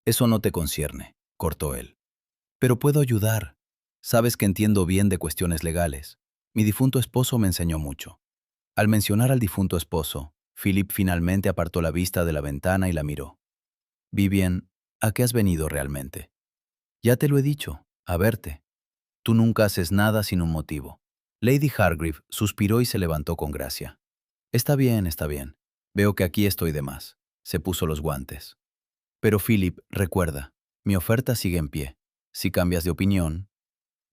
«Eso no te concierne», cortó él. «Pero puedo ayudar. Sabes que entiendo bien de cuestiones legales. Mi difunto esposo me enseñó mucho». Al mencionar al difunto esposo, Philip finalmente apartó la vista de la ventana y la miró. «Vivien, ¿a qué has venido realmente?» «Ya te lo he dicho, a verte. Tú nunca haces nada sin un motivo». Lady Hargreave suspiró y se levantó con gracia. Está bien, está bien. Veo que aquí estoy de más». Se puso los guantes. «Pero Philip, recuerda, mi oferta sigue en pie. Si cambias de opinión...»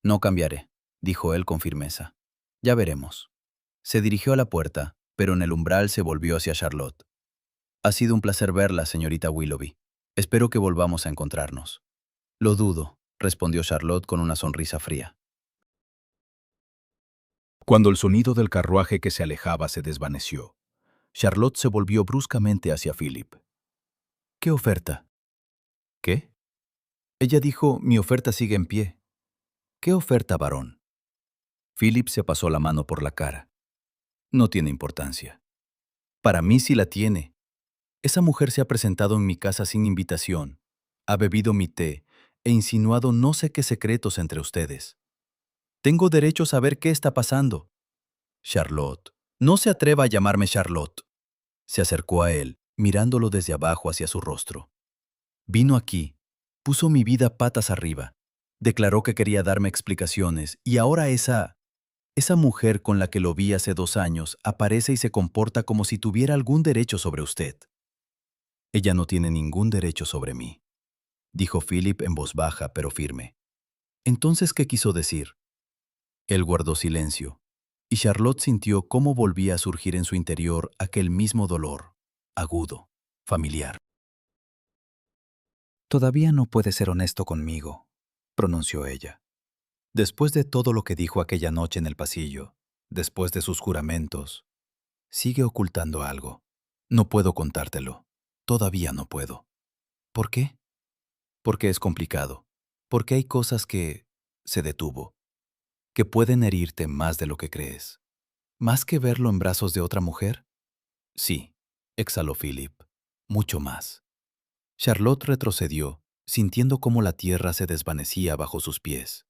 «No cambiaré», dijo él con firmeza. «Ya veremos». Se dirigió a la puerta, pero en el umbral se volvió hacia Charlotte. «Ha sido un placer verla, señorita Willoughby. Espero que volvamos a encontrarnos». «Lo dudo», respondió Charlotte con una sonrisa fría. Cuando el sonido del carruaje que se alejaba se desvaneció, Charlotte se volvió bruscamente hacia Philip. «¿Qué oferta?» «¿Qué?» Ella dijo, «Mi oferta sigue en pie». «¿Qué oferta, varón?» Philip se pasó la mano por la cara. «No tiene importancia». «Para mí sí la tiene. Esa mujer se ha presentado en mi casa sin invitación, ha bebido mi té e insinuado no sé qué secretos entre ustedes. Tengo derecho a saber qué está pasando». «Charlotte, no se atreva a llamarme Charlotte». Se acercó a él, mirándolo desde abajo hacia su rostro. «Vino aquí, puso mi vida patas arriba, declaró que quería darme explicaciones y ahora esa... Esa mujer con la que lo vi hace 2 años aparece y se comporta como si tuviera algún derecho sobre usted. Ella no tiene ningún derecho sobre mí, dijo Philip en voz baja pero firme. Entonces, ¿qué quiso decir? Él guardó silencio, y Charlotte sintió cómo volvía a surgir en su interior aquel mismo dolor, agudo, familiar. Todavía no puede ser honesto conmigo, pronunció ella. Después de todo lo que dijo aquella noche en el pasillo, después de sus juramentos, sigue ocultando algo. No puedo contártelo. Todavía no puedo. ¿Por qué? Porque es complicado. Porque hay cosas que se detuvo, que pueden herirte más de lo que crees. ¿Más que verlo en brazos de otra mujer? Sí, exhaló Philip. Mucho más. Charlotte retrocedió, sintiendo cómo la tierra se desvanecía bajo sus pies.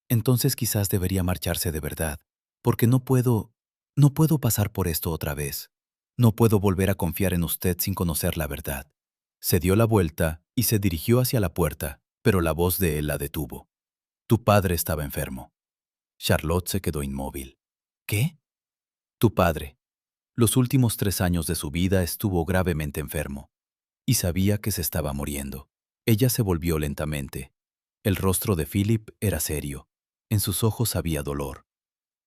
Entonces quizás debería marcharse de verdad, porque no puedo pasar por esto otra vez. No puedo volver a confiar en usted sin conocer la verdad. Se dio la vuelta y se dirigió hacia la puerta, pero la voz de él la detuvo. Tu padre estaba enfermo. Charlotte se quedó inmóvil. ¿Qué? Tu padre. Los últimos 3 años de su vida estuvo gravemente enfermo, y sabía que se estaba muriendo. Ella se volvió lentamente. El rostro de Philip era serio. En sus ojos había dolor.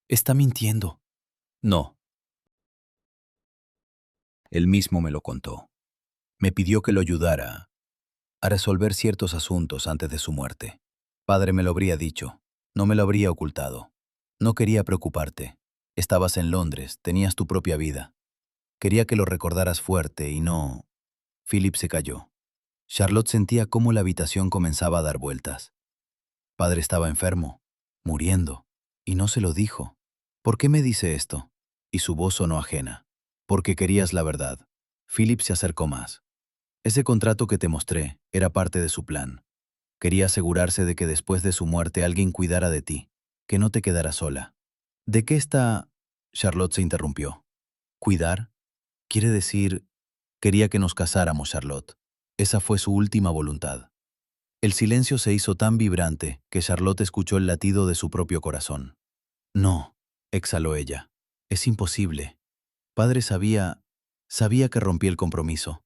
Está mintiendo. No. Él mismo me lo contó. Me pidió que lo ayudara a resolver ciertos asuntos antes de su muerte. Padre me lo habría dicho. No me lo habría ocultado. No quería preocuparte. Estabas en Londres, tenías tu propia vida. Quería que lo recordaras fuerte y no... Philip se calló. Charlotte sentía cómo la habitación comenzaba a dar vueltas. Padre estaba enfermo, muriendo, y no se lo dijo. ¿Por qué me dice esto? Y su voz sonó ajena. Porque querías la verdad. Philip se acercó más. Ese contrato que te mostré era parte de su plan. Quería asegurarse de que después de su muerte alguien cuidara de ti, que no te quedara sola. ¿De qué está...? Charlotte se interrumpió. ¿Cuidar? Quiere decir... Quería que nos casáramos, Charlotte. Esa fue su última voluntad. El silencio se hizo tan vibrante que Charlotte escuchó el latido de su propio corazón. No, exhaló ella. Es imposible. Padre sabía que rompí el compromiso.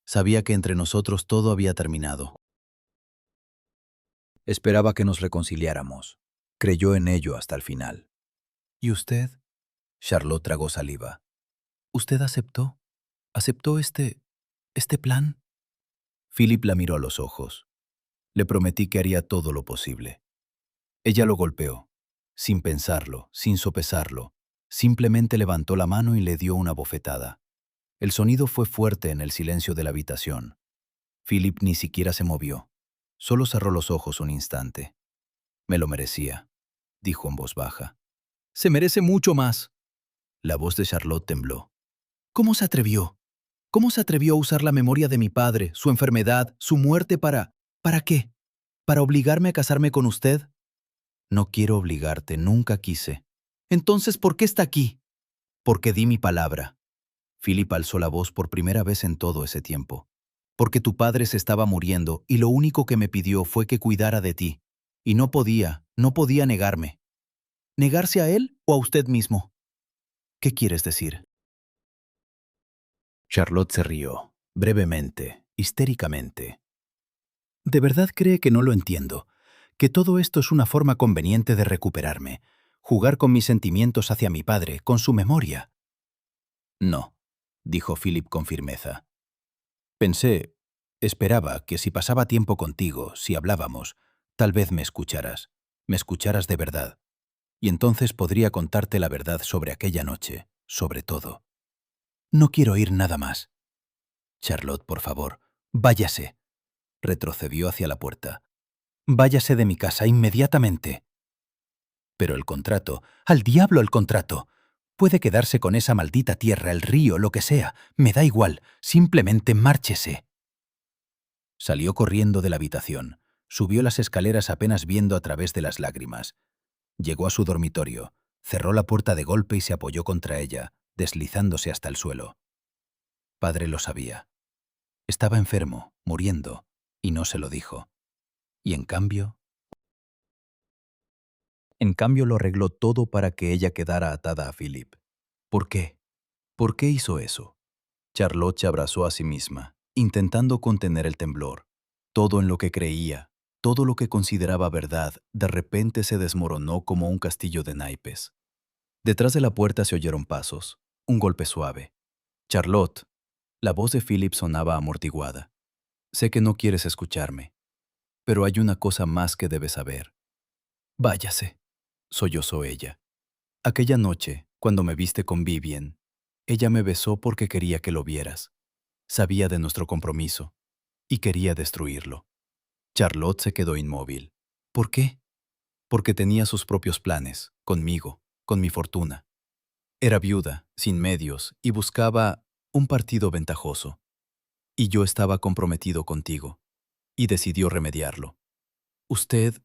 Sabía que entre nosotros todo había terminado. Esperaba que nos reconciliáramos. Creyó en ello hasta el final. ¿Y usted? Charlotte tragó saliva. ¿Usted aceptó? ¿Aceptó este plan? Philip la miró a los ojos. Le prometí que haría todo lo posible. Ella lo golpeó, sin pensarlo, sin sopesarlo. Simplemente levantó la mano y le dio una bofetada. El sonido fue fuerte en el silencio de la habitación. Philip ni siquiera se movió. Solo cerró los ojos un instante. Me lo merecía, dijo en voz baja. Se merece mucho más. La voz de Charlotte tembló. ¿Cómo se atrevió? ¿Cómo se atrevió a usar la memoria de mi padre, su enfermedad, su muerte ¿Para qué? ¿Para obligarme a casarme con usted? No quiero obligarte, nunca quise. Entonces, ¿por qué está aquí? Porque di mi palabra. Philip alzó la voz por primera vez en todo ese tiempo. Porque tu padre se estaba muriendo y lo único que me pidió fue que cuidara de ti. Y no podía negarme. ¿Negarse a él o a usted mismo? ¿Qué quieres decir? Charlotte se rió, brevemente, histéricamente. ¿De verdad cree que no lo entiendo? ¿Que todo esto es una forma conveniente de recuperarme? ¿Jugar con mis sentimientos hacia mi padre, con su memoria? No, dijo Philip con firmeza. Esperaba que si pasaba tiempo contigo, si hablábamos, tal vez me escucharas de verdad. Y entonces podría contarte la verdad sobre aquella noche, sobre todo. No quiero oír nada más. Charlotte, por favor, váyase. Retrocedió hacia la puerta. Váyase de mi casa inmediatamente. Pero el contrato, al diablo el contrato. Puede quedarse con esa maldita tierra, el río, lo que sea. Me da igual, simplemente márchese. Salió corriendo de la habitación. Subió las escaleras apenas viendo a través de las lágrimas. Llegó a su dormitorio, cerró la puerta de golpe y se apoyó contra ella, deslizándose hasta el suelo. Padre lo sabía. Estaba enfermo, muriendo, y no se lo dijo. Y en cambio... En cambio, lo arregló todo para que ella quedara atada a Philip. ¿Por qué? ¿Por qué hizo eso? Charlotte se abrazó a sí misma, intentando contener el temblor. Todo en lo que creía, todo lo que consideraba verdad, de repente se desmoronó como un castillo de naipes. Detrás de la puerta se oyeron pasos, un golpe suave. Charlotte. La voz de Philip sonaba amortiguada. Sé que no quieres escucharme, pero hay una cosa más que debes saber. Váyase, sollozó ella. Aquella noche, cuando me viste con Vivian, ella me besó porque quería que lo vieras. Sabía de nuestro compromiso y quería destruirlo. Charlotte se quedó inmóvil. ¿Por qué? Porque tenía sus propios planes, conmigo, con mi fortuna. Era viuda, sin medios, y buscaba un partido ventajoso. Y yo estaba comprometido contigo, y decidió remediarlo. ¿Usted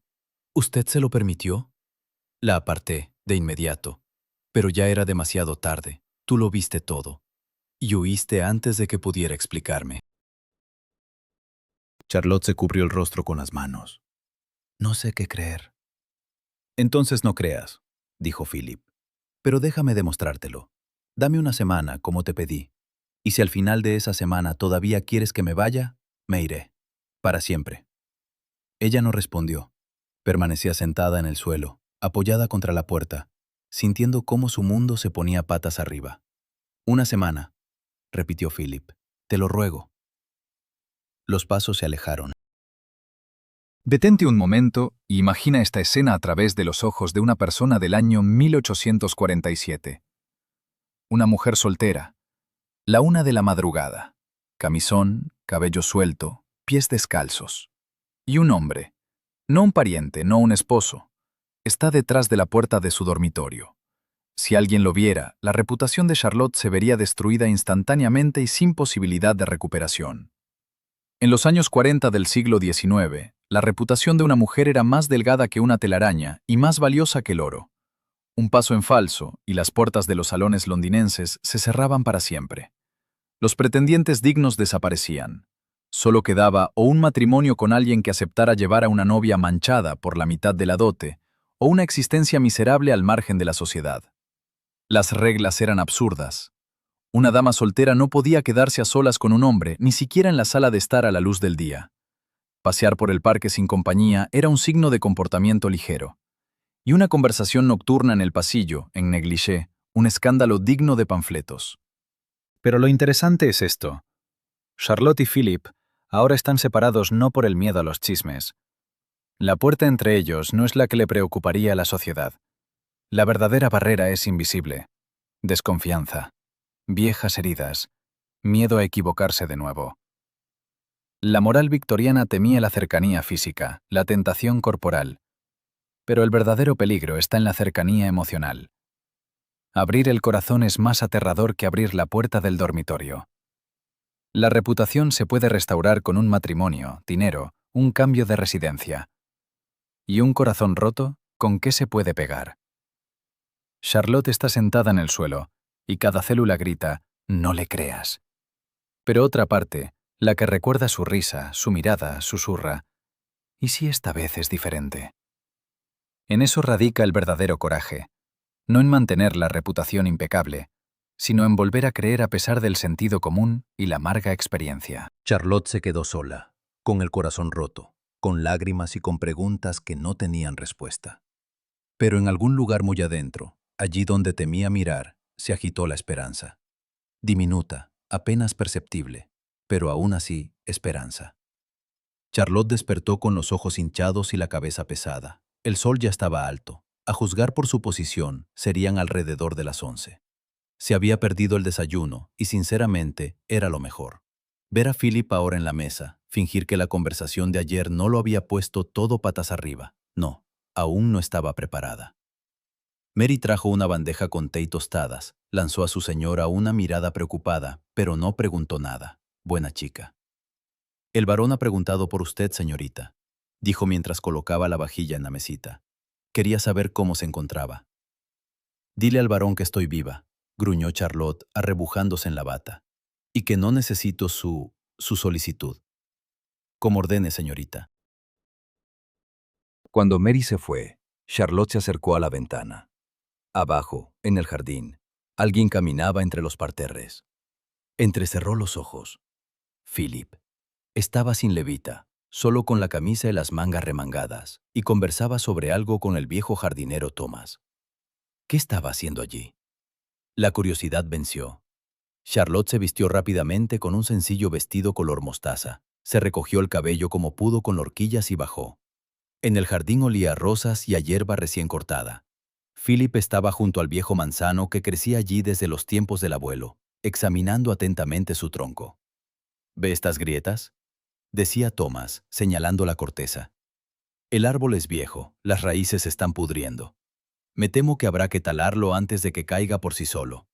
se lo permitió? La aparté, de inmediato. Pero ya era demasiado tarde. Tú lo viste todo. Y huiste antes de que pudiera explicarme. Charlotte se cubrió el rostro con las manos. No sé qué creer. Entonces no creas, dijo Philip. Pero déjame demostrártelo. Dame una semana, como te pedí. Y si al final de esa semana todavía quieres que me vaya, me iré. Para siempre. Ella no respondió. Permanecía sentada en el suelo, apoyada contra la puerta, sintiendo cómo su mundo se ponía patas arriba. Una semana, repitió Philip. Te lo ruego. Los pasos se alejaron. Detente un momento y imagina esta escena a través de los ojos de una persona del año 1847. Una mujer soltera. La 1 de la madrugada. Camisón, cabello suelto, pies descalzos. Y un hombre. No un pariente, no un esposo. Está detrás de la puerta de su dormitorio. Si alguien lo viera, la reputación de Charlotte se vería destruida instantáneamente y sin posibilidad de recuperación. En los años 40 del siglo XIX, la reputación de una mujer era más delgada que una telaraña y más valiosa que el oro. Un paso en falso, y las puertas de los salones londinenses se cerraban para siempre. Los pretendientes dignos desaparecían. Solo quedaba o un matrimonio con alguien que aceptara llevar a una novia manchada por la mitad de la dote, o una existencia miserable al margen de la sociedad. Las reglas eran absurdas. Una dama soltera no podía quedarse a solas con un hombre, ni siquiera en la sala de estar a la luz del día. Pasear por el parque sin compañía era un signo de comportamiento ligero. Y una conversación nocturna en el pasillo, en negligé, un escándalo digno de panfletos. Pero lo interesante es esto. Charlotte y Philip ahora están separados no por el miedo a los chismes. La puerta entre ellos no es la que le preocuparía a la sociedad. La verdadera barrera es invisible. Desconfianza. Viejas heridas. Miedo a equivocarse de nuevo. La moral victoriana temía la cercanía física, la tentación corporal. Pero el verdadero peligro está en la cercanía emocional. Abrir el corazón es más aterrador que abrir la puerta del dormitorio. La reputación se puede restaurar con un matrimonio, dinero, un cambio de residencia. ¿Y un corazón roto, con qué se puede pegar? Charlotte está sentada en el suelo, y cada célula grita, no le creas. Pero otra parte, la que recuerda su risa, su mirada, susurra, ¿y si esta vez es diferente? En eso radica el verdadero coraje, no en mantener la reputación impecable, sino en volver a creer a pesar del sentido común y la amarga experiencia. Charlotte se quedó sola, con el corazón roto, con lágrimas y con preguntas que no tenían respuesta. Pero en algún lugar muy adentro, allí donde temía mirar, se agitó la esperanza. Diminuta, apenas perceptible, pero aún así, esperanza. Charlotte despertó con los ojos hinchados y la cabeza pesada. El sol ya estaba alto. A juzgar por su posición, serían alrededor de las 11. Se había perdido el desayuno y, sinceramente, era lo mejor. Ver a Philip ahora en la mesa, fingir que la conversación de ayer no lo había puesto todo patas arriba. No, aún no estaba preparada. Mary trajo una bandeja con té y tostadas, lanzó a su señora una mirada preocupada, pero no preguntó nada. Buena chica. El varón ha preguntado por usted, señorita, dijo mientras colocaba la vajilla en la mesita. Quería saber cómo se encontraba. Dile al varón que estoy viva, gruñó Charlotte, arrebujándose en la bata, y que no necesito su solicitud. Como ordene, señorita. Cuando Mary se fue, Charlotte se acercó a la ventana. Abajo, en el jardín, alguien caminaba entre los parterres. Entrecerró los ojos. Philip. Estaba sin levita, solo con la camisa y las mangas remangadas, y conversaba sobre algo con el viejo jardinero Thomas. ¿Qué estaba haciendo allí? La curiosidad venció. Charlotte se vistió rápidamente con un sencillo vestido color mostaza. Se recogió el cabello como pudo con horquillas y bajó. En el jardín olía a rosas y a hierba recién cortada. Philip estaba junto al viejo manzano que crecía allí desde los tiempos del abuelo, examinando atentamente su tronco. ¿Ve estas grietas?, decía Thomas, señalando la corteza. El árbol es viejo, las raíces se están pudriendo. Me temo que habrá que talarlo antes de que caiga por sí solo.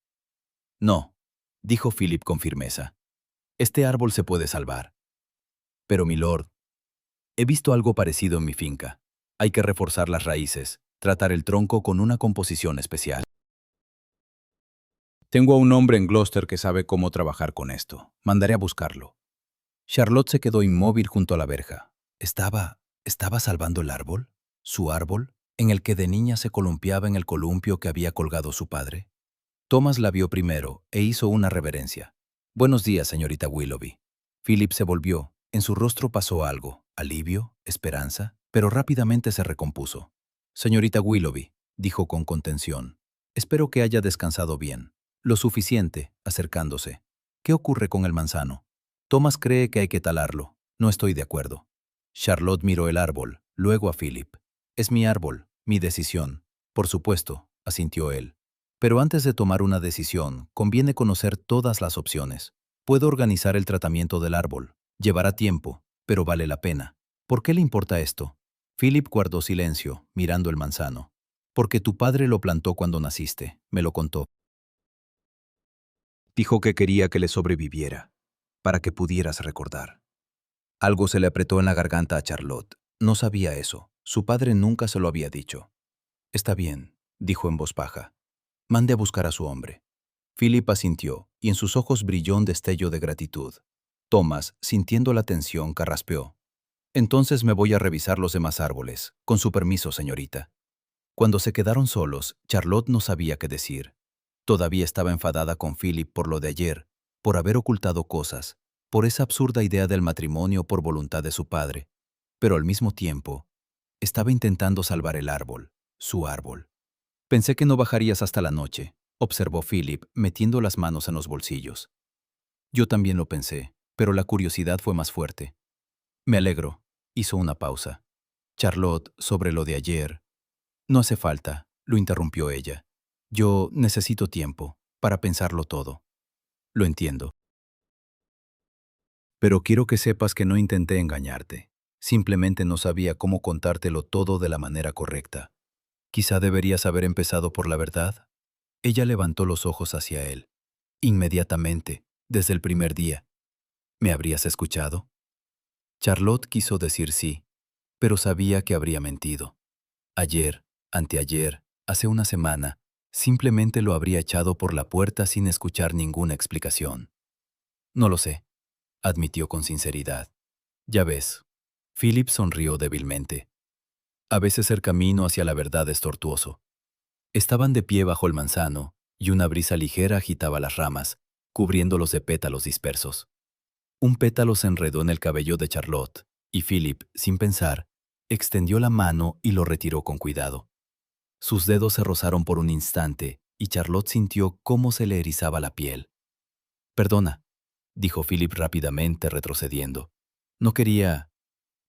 No, dijo Philip con firmeza. Este árbol se puede salvar. Pero, milord, he visto algo parecido en mi finca. Hay que reforzar las raíces, tratar el tronco con una composición especial. Tengo a un hombre en Gloucester que sabe cómo trabajar con esto. Mandaré a buscarlo. Charlotte se quedó inmóvil junto a la verja. ¿Estaba salvando el árbol? ¿Su árbol? ¿En el que de niña se columpiaba en el columpio que había colgado su padre? Thomas la vio primero e hizo una reverencia. Buenos días, señorita Willoughby. Philip se volvió. En su rostro pasó algo, alivio, esperanza, pero rápidamente se recompuso. Señorita Willoughby, dijo con contención, espero que haya descansado bien. Lo suficiente, acercándose. ¿Qué ocurre con el manzano? Thomas cree que hay que talarlo. No estoy de acuerdo. Charlotte miró el árbol, luego a Philip. Es mi árbol, mi decisión. Por supuesto, asintió él. Pero antes de tomar una decisión, conviene conocer todas las opciones. Puedo organizar el tratamiento del árbol. Llevará tiempo, pero vale la pena. ¿Por qué le importa esto? Philip guardó silencio, mirando el manzano. Porque tu padre lo plantó cuando naciste, me lo contó. Dijo que quería que le sobreviviera, para que pudieras recordar. Algo se le apretó en la garganta a Charlotte. No sabía eso. Su padre nunca se lo había dicho. Está bien, dijo en voz baja. Mande a buscar a su hombre. Philip asintió, y en sus ojos brilló un destello de gratitud. Thomas, sintiendo la tensión, carraspeó. Entonces me voy a revisar los demás árboles. Con su permiso, señorita. Cuando se quedaron solos, Charlotte no sabía qué decir. Todavía estaba enfadada con Philip por lo de ayer, por haber ocultado cosas, por esa absurda idea del matrimonio por voluntad de su padre. Pero al mismo tiempo, estaba intentando salvar el árbol, su árbol. Pensé que no bajarías hasta la noche, observó Philip, metiendo las manos en los bolsillos. Yo también lo pensé, pero la curiosidad fue más fuerte. Me alegro, hizo una pausa. Charlotte, sobre lo de ayer. No hace falta, lo interrumpió ella. Yo necesito tiempo para pensarlo todo. Lo entiendo. Pero quiero que sepas que no intenté engañarte. Simplemente no sabía cómo contártelo todo de la manera correcta. Quizá deberías haber empezado por la verdad. Ella levantó los ojos hacia él. Inmediatamente, desde el primer día. ¿Me habrías escuchado? Charlotte quiso decir sí, pero sabía que habría mentido. Ayer, anteayer, hace una semana, simplemente lo habría echado por la puerta sin escuchar ninguna explicación. No lo sé, admitió con sinceridad. Ya ves. Philip sonrió débilmente. A veces el camino hacia la verdad es tortuoso. Estaban de pie bajo el manzano, y una brisa ligera agitaba las ramas, cubriéndolos de pétalos dispersos. Un pétalo se enredó en el cabello de Charlotte, y Philip, sin pensar, extendió la mano y lo retiró con cuidado. Sus dedos se rozaron por un instante, y Charlotte sintió cómo se le erizaba la piel. Perdona, dijo Philip rápidamente, retrocediendo. No quería...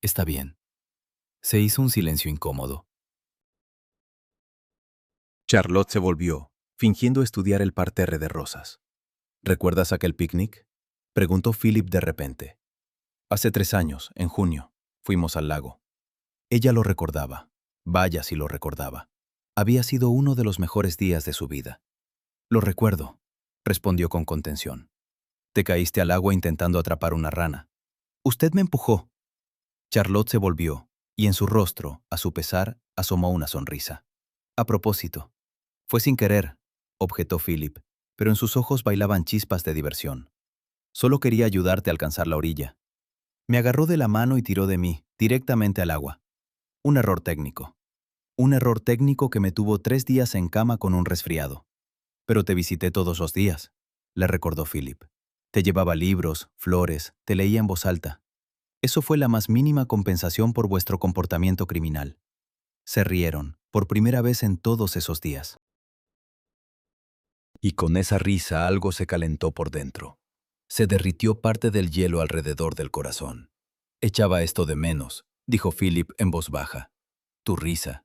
Está bien. Se hizo un silencio incómodo. Charlotte se volvió, fingiendo estudiar el parterre de rosas. ¿Recuerdas aquel picnic?, preguntó Philip de repente. Hace 3 años, en junio, fuimos al lago. Ella lo recordaba. Vaya si lo recordaba. Había sido uno de los mejores días de su vida. Lo recuerdo, respondió con contención. Te caíste al agua intentando atrapar una rana. Usted me empujó. Charlotte se volvió, y en su rostro, a su pesar, asomó una sonrisa. A propósito, fue sin querer, objetó Philip, pero en sus ojos bailaban chispas de diversión. Solo quería ayudarte a alcanzar la orilla. Me agarró de la mano y tiró de mí, directamente al agua. Un error técnico. Un error técnico que me tuvo 3 días en cama con un resfriado. Pero te visité todos los días, le recordó Philip. Te llevaba libros, flores, te leía en voz alta. Eso fue la más mínima compensación por vuestro comportamiento criminal. Se rieron, por primera vez en todos esos días. Y con esa risa algo se calentó por dentro. Se derritió parte del hielo alrededor del corazón. Echaba esto de menos, dijo Philip en voz baja. Tu risa.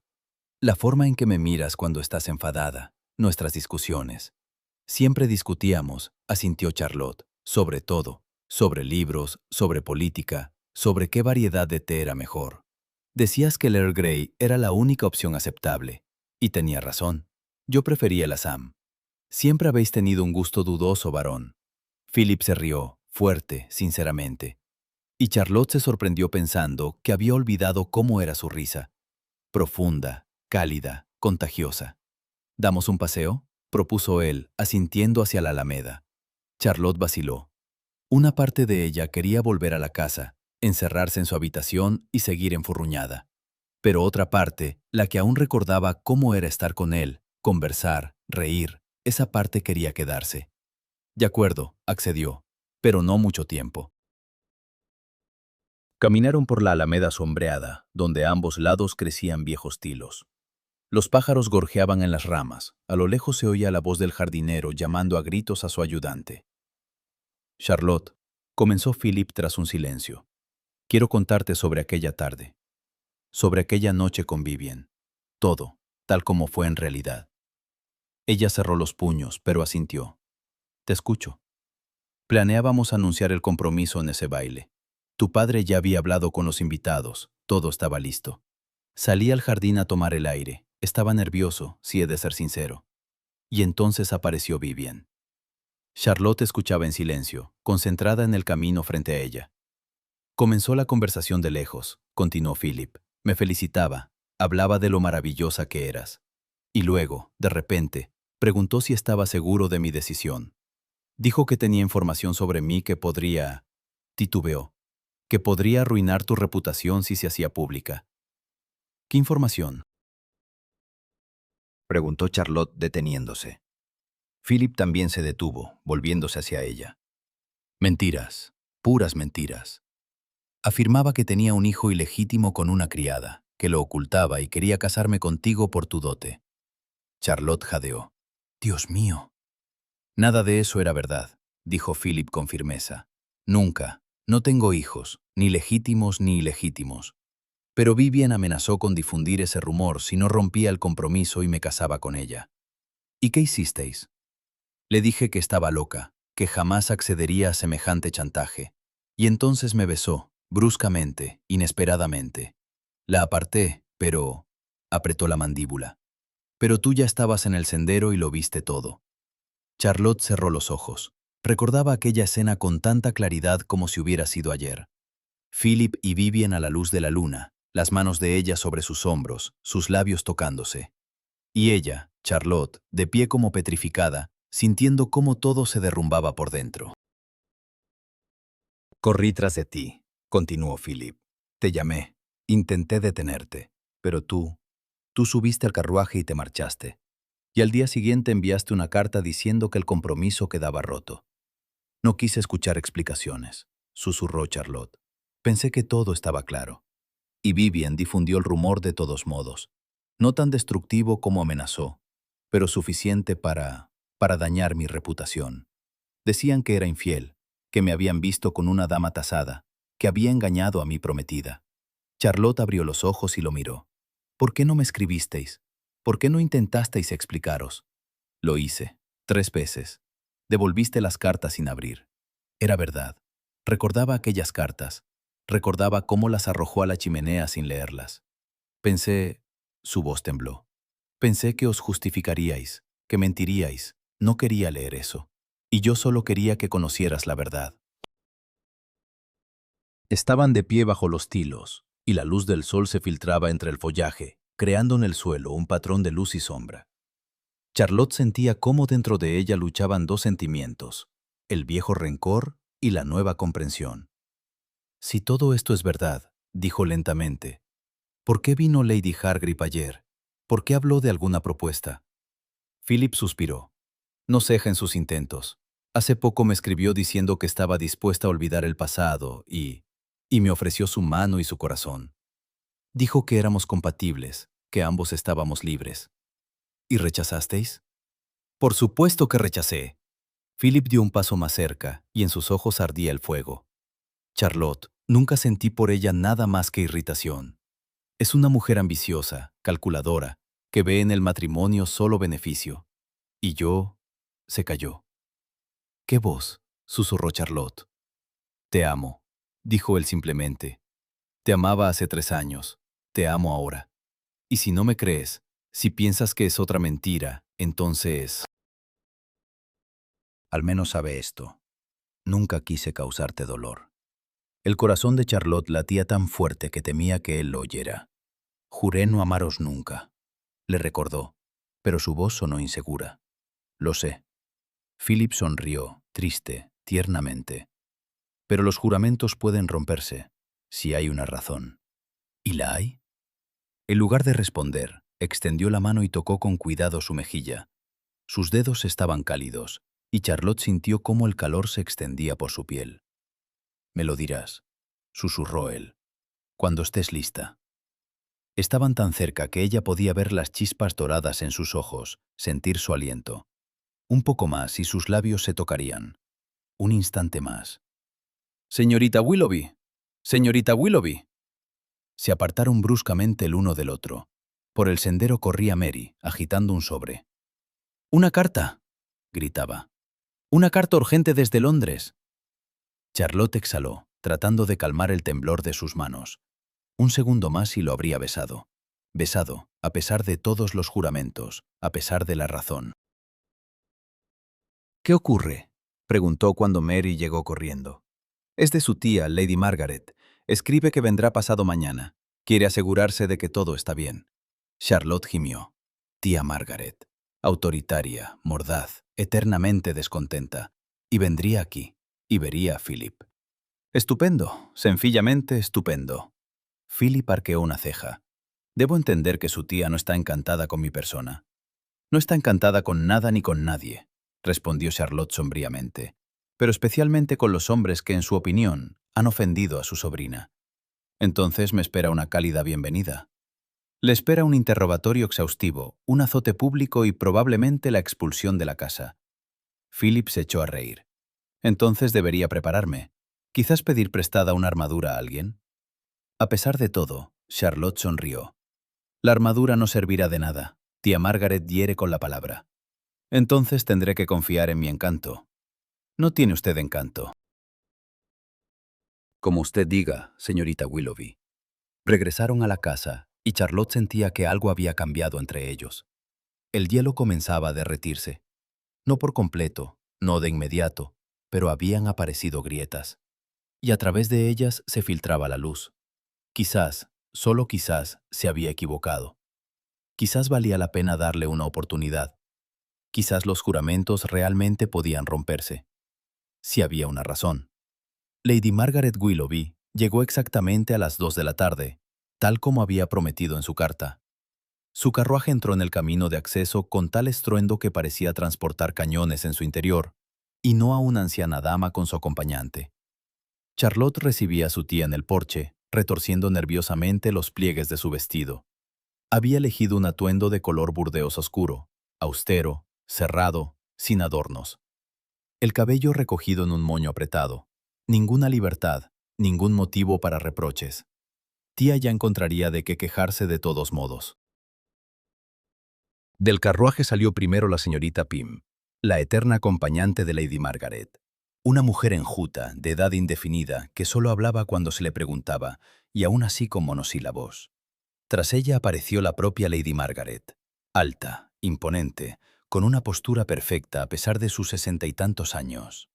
La forma en que me miras cuando estás enfadada, nuestras discusiones. Siempre discutíamos, asintió Charlotte, sobre todo, sobre libros, sobre política, sobre qué variedad de té era mejor. Decías que el Earl Grey era la única opción aceptable. Y tenía razón. Yo prefería el Assam. Siempre habéis tenido un gusto dudoso, varón. Philip se rió, fuerte, sinceramente. Y Charlotte se sorprendió pensando que había olvidado cómo era su risa. Profunda, cálida, contagiosa. ¿Damos un paseo?, propuso él, asintiendo hacia la alameda. Charlotte vaciló. Una parte de ella quería volver a la casa, encerrarse en su habitación y seguir enfurruñada. Pero otra parte, la que aún recordaba cómo era estar con él, conversar, reír, esa parte quería quedarse. De acuerdo, accedió, pero no mucho tiempo. Caminaron por la alameda sombreada, donde a ambos lados crecían viejos tilos. Los pájaros gorjeaban en las ramas. A lo lejos se oía la voz del jardinero llamando a gritos a su ayudante. Charlotte, comenzó Philip tras un silencio. Quiero contarte sobre aquella tarde. Sobre aquella noche con Vivien. Todo, tal como fue en realidad. Ella cerró los puños, pero asintió. Te escucho. Planeábamos anunciar el compromiso en ese baile. Tu padre ya había hablado con los invitados. Todo estaba listo. Salí al jardín a tomar el aire. Estaba nervioso, si he de ser sincero. Y entonces apareció Vivien. Charlotte escuchaba en silencio, concentrada en el camino frente a ella. Comenzó la conversación de lejos, continuó Philip. Me felicitaba, hablaba de lo maravillosa que eras. Y luego, de repente, preguntó si estaba seguro de mi decisión. Dijo que tenía información sobre mí que podría... Titubeó. Que podría arruinar tu reputación si se hacía pública. ¿Qué información?, preguntó Charlotte deteniéndose. Philip también se detuvo, volviéndose hacia ella. Mentiras, puras mentiras. Afirmaba que tenía un hijo ilegítimo con una criada, que lo ocultaba y quería casarme contigo por tu dote. Charlotte jadeó. Dios mío. Nada de eso era verdad, dijo Philip con firmeza. Nunca. No tengo hijos, ni legítimos ni ilegítimos. Pero Vivien amenazó con difundir ese rumor si no rompía el compromiso y me casaba con ella. ¿Y qué hicisteis? Le dije que estaba loca, que jamás accedería a semejante chantaje. Y entonces me besó, bruscamente, inesperadamente. La aparté, pero... apretó la mandíbula. Pero tú ya estabas en el sendero y lo viste todo. Charlotte cerró los ojos. Recordaba aquella escena con tanta claridad como si hubiera sido ayer. Philip y Vivien a la luz de la luna, las manos de ella sobre sus hombros, sus labios tocándose. Y ella, Charlotte, de pie como petrificada, sintiendo cómo todo se derrumbaba por dentro. Corrí tras de ti, continuó Philip. Te llamé, intenté detenerte, pero tú subiste al carruaje y te marchaste. Y al día siguiente enviaste una carta diciendo que el compromiso quedaba roto. No quise escuchar explicaciones, susurró Charlotte. Pensé que todo estaba claro. Y Vivien difundió el rumor de todos modos. No tan destructivo como amenazó, pero suficiente para dañar mi reputación. Decían que era infiel, que me habían visto con una dama tasada, que había engañado a mi prometida. Charlotte abrió los ojos y lo miró. ¿Por qué no me escribisteis? ¿Por qué no intentasteis explicaros? Lo hice, 3 veces. Devolviste las cartas sin abrir. Era verdad. Recordaba aquellas cartas. Recordaba cómo las arrojó a la chimenea sin leerlas. Pensé... Su voz tembló. Pensé que os justificaríais, que mentiríais. No quería leer eso. Y yo solo quería que conocieras la verdad. Estaban de pie bajo los tilos, y la luz del sol se filtraba entre el follaje, creando en el suelo un patrón de luz y sombra. Charlotte sentía cómo dentro de ella luchaban 2 sentimientos, el viejo rencor y la nueva comprensión. Si todo esto es verdad, dijo lentamente, ¿por qué vino Lady Hargrave ayer ¿Por qué habló de alguna propuesta? Philip suspiró. No ceja en sus intentos. Hace poco me escribió diciendo que estaba dispuesta a olvidar el pasado y me ofreció su mano y su corazón. Dijo que éramos compatibles, que ambos estábamos libres. ¿Y rechazasteis? Por supuesto que rechacé. Philip dio un paso más cerca y en sus ojos ardía el fuego. Charlotte, nunca sentí por ella nada más que irritación. Es una mujer ambiciosa, calculadora, que ve en el matrimonio solo beneficio. Y yo... Se calló. ¿Qué voz? Susurró Charlotte. Te amo, dijo él simplemente. Te amaba hace 3 años. Te amo ahora. Y si no me crees, si piensas que es otra mentira, entonces... Al menos sabe esto. Nunca quise causarte dolor. El corazón de Charlotte latía tan fuerte que temía que él lo oyera. Juré no amaros nunca. Le recordó, pero su voz sonó insegura. Lo sé. Philip sonrió, triste, tiernamente. Pero los juramentos pueden romperse, si hay una razón. ¿Y la hay? En lugar de responder, extendió la mano y tocó con cuidado su mejilla. Sus dedos estaban cálidos, y Charlotte sintió cómo el calor se extendía por su piel. «Me lo dirás», susurró él, «cuando estés lista». Estaban tan cerca que ella podía ver las chispas doradas en sus ojos, sentir su aliento. Un poco más y sus labios se tocarían. Un instante más. «Señorita Willoughby. Señorita Willoughby». Se apartaron bruscamente el uno del otro. Por el sendero corría Mary, agitando un sobre. «¡Una carta!», gritaba. «¡Una carta urgente desde Londres!». Charlotte exhaló, tratando de calmar el temblor de sus manos. Un segundo más y lo habría besado. Besado, a pesar de todos los juramentos, a pesar de la razón. «¿Qué ocurre?», preguntó cuando Mary llegó corriendo. «Es de su tía, Lady Margaret. Escribe que vendrá pasado mañana. Quiere asegurarse de que todo está bien». Charlotte gimió. Tía Margaret. Autoritaria, mordaz, eternamente descontenta. Y vendría aquí, y vería a Philip. «Estupendo, sencillamente estupendo». Philip arqueó una ceja. «Debo entender que su tía no está encantada con mi persona». «No está encantada con nada ni con nadie», respondió Charlotte sombríamente, «pero especialmente con los hombres que, en su opinión, han ofendido a su sobrina. Entonces me espera una cálida bienvenida. Le espera un interrogatorio exhaustivo, un azote público y probablemente la expulsión de la casa». Philip se echó a reír. «Entonces debería prepararme. Quizás pedir prestada una armadura a alguien». A pesar de todo, Charlotte sonrió. «La armadura no servirá de nada. Tía Margaret hiere con la palabra. Entonces tendré que confiar en mi encanto». «No tiene usted encanto». «Como usted diga, señorita Willoughby». Regresaron a la casa y Charlotte sentía que algo había cambiado entre ellos. El hielo comenzaba a derretirse. No por completo, no de inmediato, pero habían aparecido grietas. Y a través de ellas se filtraba la luz. Quizás, solo quizás, se había equivocado. Quizás valía la pena darle una oportunidad. Quizás los juramentos realmente podían romperse. Si había una razón. Lady Margaret Willoughby llegó exactamente a las 2 de la tarde, tal como había prometido en su carta. Su carruaje entró en el camino de acceso con tal estruendo que parecía transportar cañones en su interior, y no a una anciana dama con su acompañante. Charlotte recibía a su tía en el porche, retorciendo nerviosamente los pliegues de su vestido. Había elegido un atuendo de color burdeos oscuro, austero, cerrado, sin adornos. El cabello recogido en un moño apretado. Ninguna libertad, ningún motivo para reproches. Tía ya encontraría de qué quejarse de todos modos. Del carruaje salió primero la señorita Pym, la eterna acompañante de Lady Margaret. Una mujer enjuta, de edad indefinida, que solo hablaba cuando se le preguntaba, y aún así con monosílabos. Tras ella apareció la propia Lady Margaret, alta, imponente, con una postura perfecta a pesar de sus 60 y tantos años.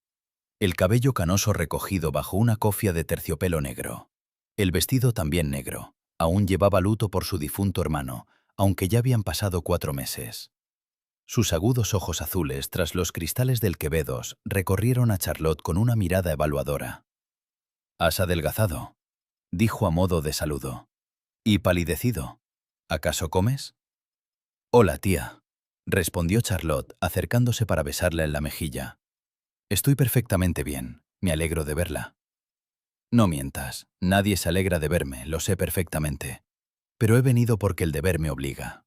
El cabello canoso recogido bajo una cofia de terciopelo negro. El vestido también negro. Aún llevaba luto por su difunto hermano, aunque ya habían pasado 4 meses. Sus agudos ojos azules, tras los cristales del Quevedos, recorrieron a Charlotte con una mirada evaluadora. «Has adelgazado», dijo a modo de saludo. «Y palidecido. ¿Acaso comes?» Hola, tía, respondió Charlotte, acercándose para besarle en la mejilla. Estoy perfectamente bien. Me alegro de verla. No mientas. Nadie se alegra de verme, lo sé perfectamente. Pero he venido porque el deber me obliga.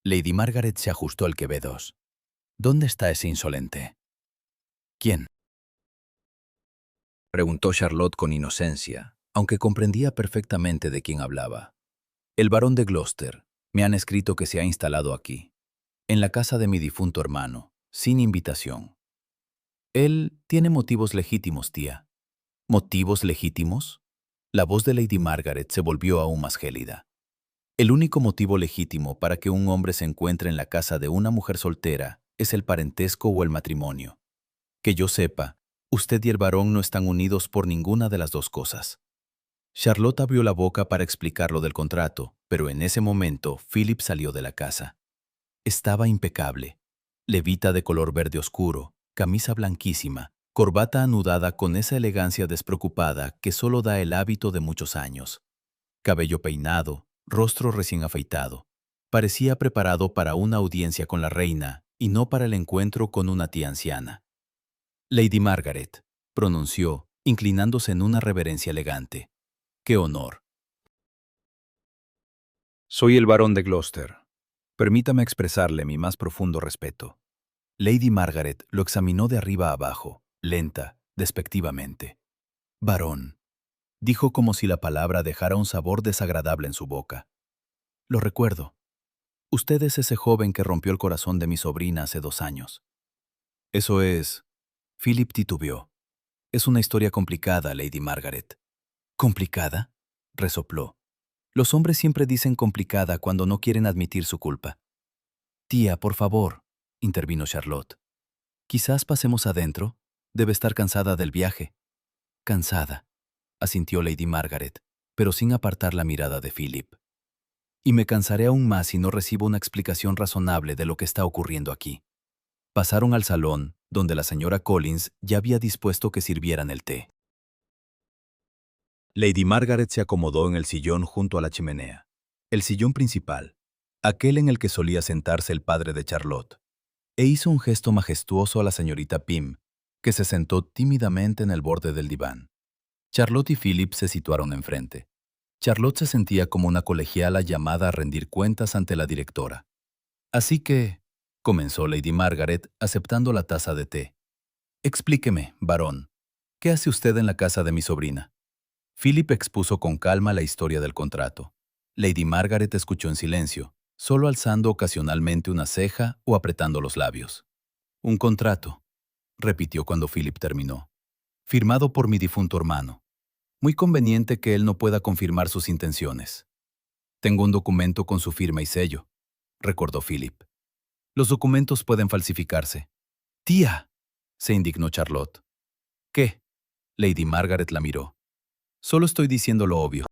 Lady Margaret se ajustó el quevedos. ¿Dónde está ese insolente? ¿Quién? Preguntó Charlotte con inocencia, aunque comprendía perfectamente de quién hablaba. El barón de Gloucester. Me han escrito que se ha instalado aquí, en la casa de mi difunto hermano, sin invitación. Él tiene motivos legítimos, tía. ¿Motivos legítimos? La voz de Lady Margaret se volvió aún más gélida. El único motivo legítimo para que un hombre se encuentre en la casa de una mujer soltera es el parentesco o el matrimonio. Que yo sepa, usted y el varón no están unidos por ninguna de las dos cosas. Charlotte abrió la boca para explicar lo del contrato, pero en ese momento Philip salió de la casa. Estaba impecable. Levita de color verde oscuro, camisa blanquísima, corbata anudada con esa elegancia despreocupada que solo da el hábito de muchos años. Cabello peinado, rostro recién afeitado. Parecía preparado para una audiencia con la reina y no para el encuentro con una tía anciana. Lady Margaret, pronunció, inclinándose en una reverencia elegante. ¡Qué honor! Soy el barón de Gloucester. Permítame expresarle mi más profundo respeto. Lady Margaret lo examinó de arriba a abajo, lenta, despectivamente. Barón, dijo como si la palabra dejara un sabor desagradable en su boca. Lo recuerdo. Usted es ese joven que rompió el corazón de mi sobrina hace 2 años. Eso es... Philip titubeó. Es una historia complicada, Lady Margaret. ¿Complicada? Resopló. Los hombres siempre dicen complicada cuando no quieren admitir su culpa. Tía, por favor, intervino Charlotte. Quizás pasemos adentro. Debe estar cansada del viaje. Cansada, asintió Lady Margaret, pero sin apartar la mirada de Philip. Y me cansaré aún más si no recibo una explicación razonable de lo que está ocurriendo aquí. Pasaron al salón, donde la señora Collins ya había dispuesto que sirvieran el té. Lady Margaret se acomodó en el sillón junto a la chimenea. El sillón principal, aquel en el que solía sentarse el padre de Charlotte, e hizo un gesto majestuoso a la señorita Pym, que se sentó tímidamente en el borde del diván. Charlotte y Philip se situaron enfrente. Charlotte se sentía como una colegiala llamada a rendir cuentas ante la directora. Así que, comenzó Lady Margaret aceptando la taza de té. Explíqueme, varón, ¿qué hace usted en la casa de mi sobrina? Philip expuso con calma la historia del contrato. Lady Margaret escuchó en silencio, solo alzando ocasionalmente una ceja o apretando los labios. Un contrato, repitió cuando Philip terminó, firmado por mi difunto hermano. Muy conveniente que él no pueda confirmar sus intenciones. Tengo un documento con su firma y sello, recordó Philip. Los documentos pueden falsificarse. ¡Tía!, se indignó Charlotte. ¿Qué? Lady Margaret la miró. Solo estoy diciendo lo obvio.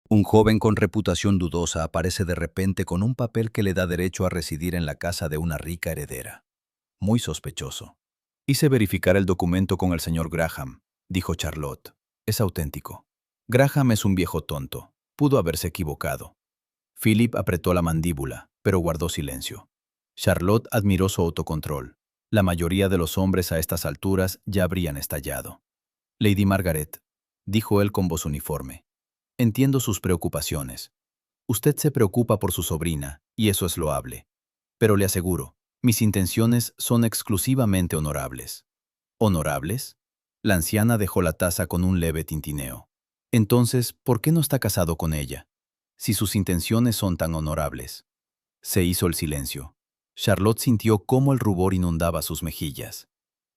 Un joven con reputación dudosa aparece de repente con un papel que le da derecho a residir en la casa de una rica heredera. Muy sospechoso. Hice verificar el documento con el señor Graham, dijo Charlotte. Es auténtico. Graham es un viejo tonto. Pudo haberse equivocado. Philip apretó la mandíbula, pero guardó silencio. Charlotte admiró su autocontrol. La mayoría de los hombres a estas alturas ya habrían estallado. Lady Margaret, dijo él con voz uniforme. Entiendo sus preocupaciones. Usted se preocupa por su sobrina, y eso es loable. Pero le aseguro, mis intenciones son exclusivamente honorables. ¿Honorables? La anciana dejó la taza con un leve tintineo. Entonces, ¿por qué no está casado con ella? Si sus intenciones son tan honorables. Se hizo el silencio. Charlotte sintió cómo el rubor inundaba sus mejillas.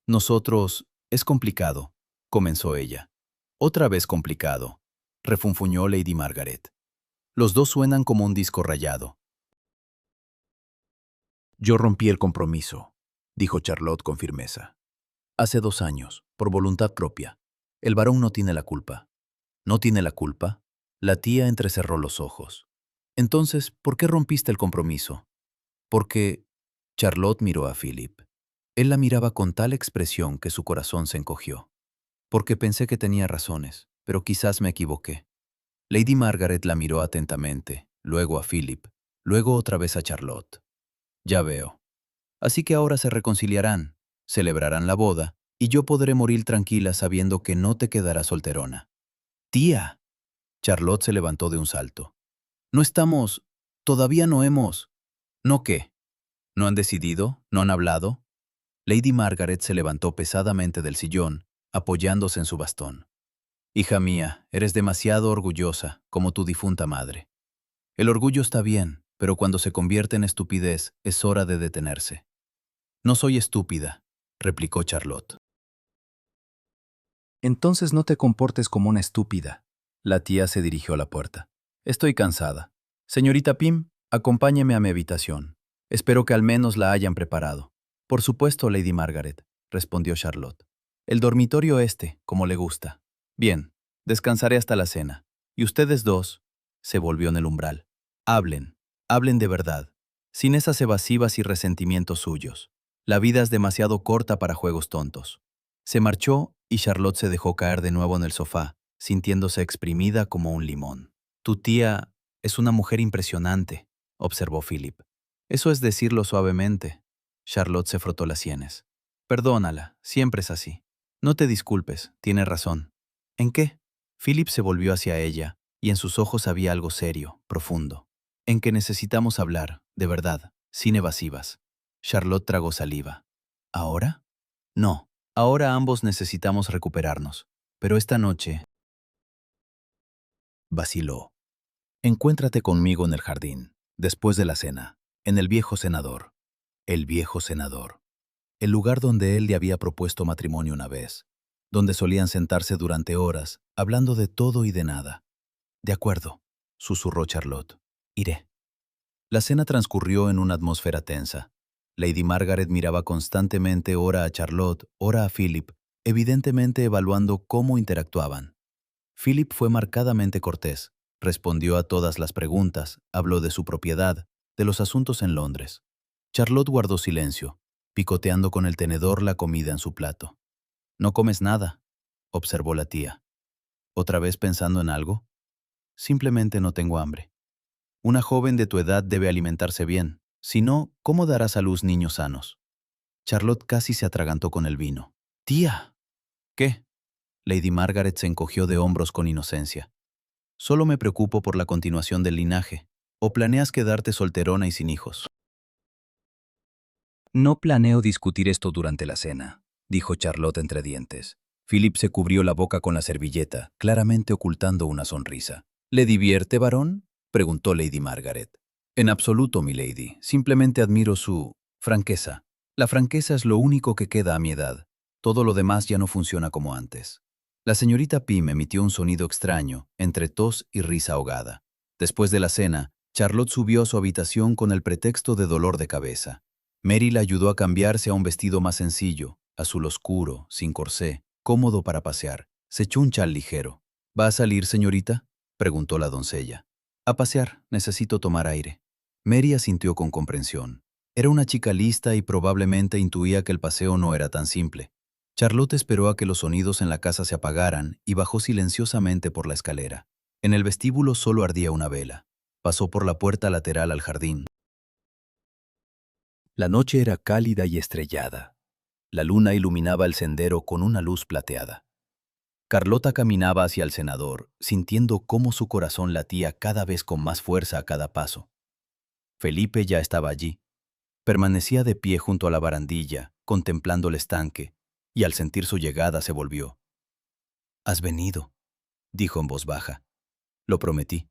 Nosotros... Es complicado, comenzó ella. Otra vez complicado, refunfuñó Lady Margaret. Los dos suenan como un disco rayado. Yo rompí el compromiso, dijo Charlotte con firmeza. Hace 2 años, por voluntad propia. El varón no tiene la culpa. ¿No tiene la culpa? La tía entrecerró los ojos. Entonces, ¿por qué rompiste el compromiso? Porque... Charlotte miró a Philip. Él la miraba con tal expresión que su corazón se encogió. Porque pensé que tenía razones, pero quizás me equivoqué. Lady Margaret la miró atentamente, luego a Philip, Luego otra vez a Charlotte. Ya veo. Así que ahora se reconciliarán, celebrarán la boda, y yo podré morir tranquila sabiendo que no te quedarás solterona. Tía. Charlotte se levantó de un salto. No estamos... Todavía no hemos... ¿No qué? ¿No han decidido? ¿No han hablado? Lady Margaret se levantó pesadamente del sillón, apoyándose en su bastón. Hija mía, eres demasiado orgullosa, como tu difunta madre. El orgullo está bien, pero cuando se convierte en estupidez, es hora de detenerse. No soy estúpida, replicó Charlotte. Entonces no te comportes como una estúpida. La tía se dirigió a la puerta. Estoy cansada. Señorita Pym, acompáñeme a mi habitación. Espero que al menos la hayan preparado. Por supuesto, Lady Margaret, respondió Charlotte. El dormitorio como le gusta. Bien, descansaré hasta la cena. Y ustedes dos, se volvió en el umbral. Hablen de verdad, sin esas evasivas y resentimientos suyos. La vida es demasiado corta para juegos tontos. Se marchó y Charlotte se dejó caer de nuevo en el sofá, sintiéndose exprimida como un limón. Tu tía es una mujer impresionante, observó Philip. Eso es decirlo suavemente. Charlotte se frotó las sienes. Perdónala, siempre es así. No te disculpes, tiene razón. ¿En qué? Philip se volvió hacia ella, y en sus ojos había algo serio, profundo. En que necesitamos hablar, de verdad, sin evasivas. Charlotte tragó saliva. ¿Ahora? No. Ahora ambos necesitamos recuperarnos. Pero esta noche... Vaciló. Encuéntrate conmigo en el jardín, después de la cena, en el viejo senador. El viejo senador. El lugar donde él le había propuesto matrimonio una vez, donde solían sentarse durante horas, hablando de todo y de nada. De acuerdo, susurró Charlotte. Iré. La cena transcurrió en una atmósfera tensa. Lady Margaret miraba constantemente ora a Charlotte, ora a Philip, evidentemente evaluando cómo interactuaban. Philip fue marcadamente cortés, respondió a todas las preguntas, habló de su propiedad, de los asuntos en Londres. Charlotte guardó silencio, picoteando con el tenedor la comida en su plato. «¿No comes nada?», observó la tía. «¿Otra vez pensando en algo?». «Simplemente no tengo hambre». «Una joven de tu edad debe alimentarse bien. Si no, ¿cómo darás a luz niños sanos?». Charlotte casi se atragantó con el vino. «Tía». «¿Qué?». Lady Margaret se encogió de hombros con inocencia. «Solo me preocupo por la continuación del linaje. ¿O planeas quedarte solterona y sin hijos?». No planeo discutir esto durante la cena, dijo Charlotte entre dientes. Philip se cubrió la boca con la servilleta, claramente ocultando una sonrisa. «¿Le divierte, varón?», preguntó Lady Margaret. «En absoluto, milady. Simplemente admiro su franqueza. La franqueza es lo único que queda a mi edad. Todo lo demás ya no funciona como antes». La señorita Pym emitió un sonido extraño, entre tos y risa ahogada. Después de la cena, Charlotte subió a su habitación con el pretexto de dolor de cabeza. Mary la ayudó a cambiarse a un vestido más sencillo, azul oscuro, sin corsé, cómodo para pasear. Se echó un chal ligero. «¿Va a salir, señorita?», preguntó la doncella. «A pasear, necesito tomar aire». Mary asintió con comprensión. Era una chica lista y probablemente intuía que el paseo no era tan simple. Charlotte esperó a que los sonidos en la casa se apagaran y bajó silenciosamente por la escalera. En el vestíbulo solo ardía una vela. Pasó por la puerta lateral al jardín. La noche era cálida y estrellada. La luna iluminaba el sendero con una luz plateada. Carlota caminaba hacia el senador, sintiendo cómo su corazón latía cada vez con más fuerza a cada paso. Felipe ya estaba allí. Permanecía de pie junto a la barandilla, contemplando el estanque, y al sentir su llegada se volvió. «Has venido», dijo en voz baja. «Lo prometí».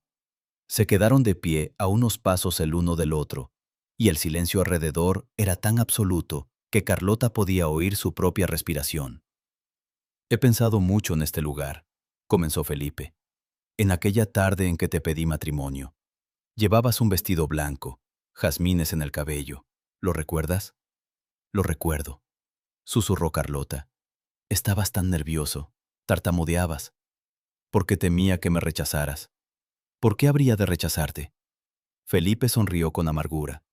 Se quedaron de pie a unos pasos el uno del otro, y el silencio alrededor era tan absoluto que Carlota podía oír su propia respiración. «He pensado mucho en este lugar», comenzó Felipe. «En aquella tarde en que te pedí matrimonio. Llevabas un vestido blanco, jazmines en el cabello. ¿Lo recuerdas?». «Lo recuerdo», susurró Carlota. «Estabas tan nervioso, tartamudeabas. Porque temía que me rechazaras». «¿Por qué habría de rechazarte?». Felipe sonrió con amargura.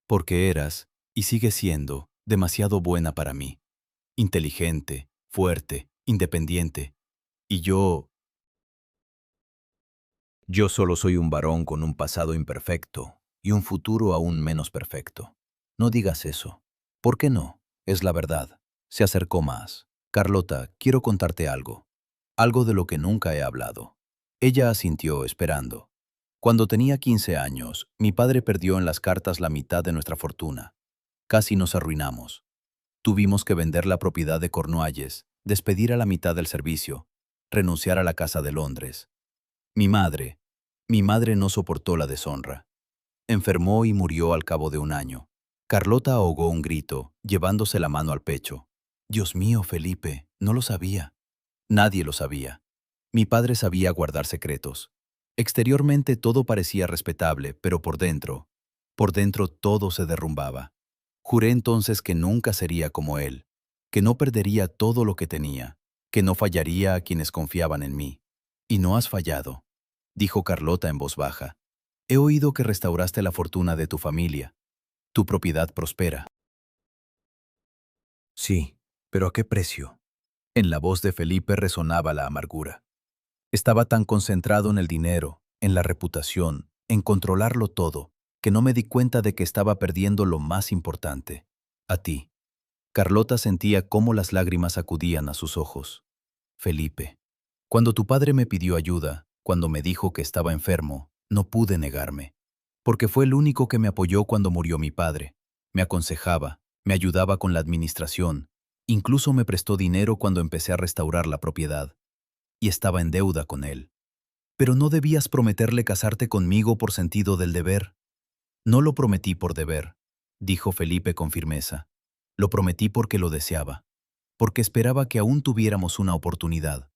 «Porque eras, y sigues siendo, demasiado buena para mí. Inteligente, fuerte, independiente. Y yo solo soy un varón con un pasado imperfecto, y un futuro aún menos perfecto. No digas eso. ¿Por qué no? Es la verdad. Se acercó más. Carlota, quiero contarte algo. Algo de lo que nunca he hablado. Ella asintió, esperando. Cuando tenía 15 años, mi padre perdió en las cartas la mitad de nuestra fortuna. Casi nos arruinamos. Tuvimos que vender la propiedad de Cornualles, despedir a la mitad del servicio, renunciar a la casa de Londres. Mi madre no soportó la deshonra. Enfermó y murió al cabo de un año. Carlota ahogó un grito, llevándose la mano al pecho. Dios mío, Felipe, no lo sabía. Nadie lo sabía. Mi padre sabía guardar secretos. Exteriormente todo parecía respetable, pero por dentro todo se derrumbaba. Juré entonces que nunca sería como él, que no perdería todo lo que tenía, que no fallaría a quienes confiaban en mí. Y no has fallado, dijo Carlota en voz baja. He oído que restauraste la fortuna de tu familia. Tu propiedad prospera. Sí, pero ¿a qué precio? En la voz de Felipe resonaba la amargura. Estaba tan concentrado en el dinero, en la reputación, en controlarlo todo, que no me di cuenta de que estaba perdiendo lo más importante, a ti. Carlota sentía cómo las lágrimas acudían a sus ojos. Felipe, cuando tu padre me pidió ayuda, cuando me dijo que estaba enfermo, no pude negarme, porque fue el único que me apoyó cuando murió mi padre. Me aconsejaba, me ayudaba con la administración, incluso me prestó dinero cuando empecé a restaurar la propiedad, y estaba en deuda con él. Pero no debías prometerle casarte conmigo por sentido del deber. No lo prometí por deber, dijo Felipe con firmeza. Lo prometí porque lo deseaba, porque esperaba que aún tuviéramos una oportunidad.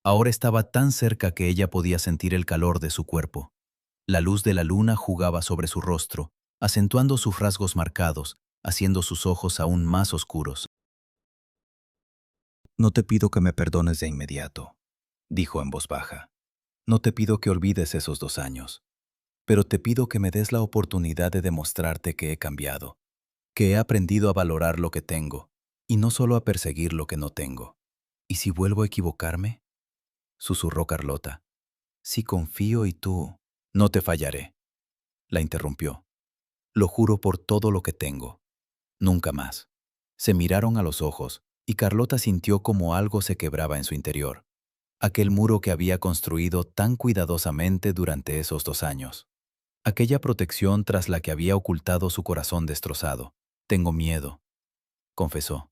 Ahora estaba tan cerca que ella podía sentir el calor de su cuerpo. La luz de la luna jugaba sobre su rostro, acentuando sus rasgos marcados, haciendo sus ojos aún más oscuros. No te pido que me perdones de inmediato, dijo en voz baja. No te pido que olvides esos 2 años, pero te pido que me des la oportunidad de demostrarte que he cambiado, que he aprendido a valorar lo que tengo, y no solo a perseguir lo que no tengo. ¿Y si vuelvo a equivocarme? Susurró Carlota. Si confío y tú... No te fallaré, la interrumpió. Lo juro por todo lo que tengo. Nunca más. Se miraron a los ojos, y Carlota sintió como algo se quebraba en su interior. Aquel muro que había construido tan cuidadosamente durante esos 2 años. Aquella protección tras la que había ocultado su corazón destrozado. Tengo miedo, confesó.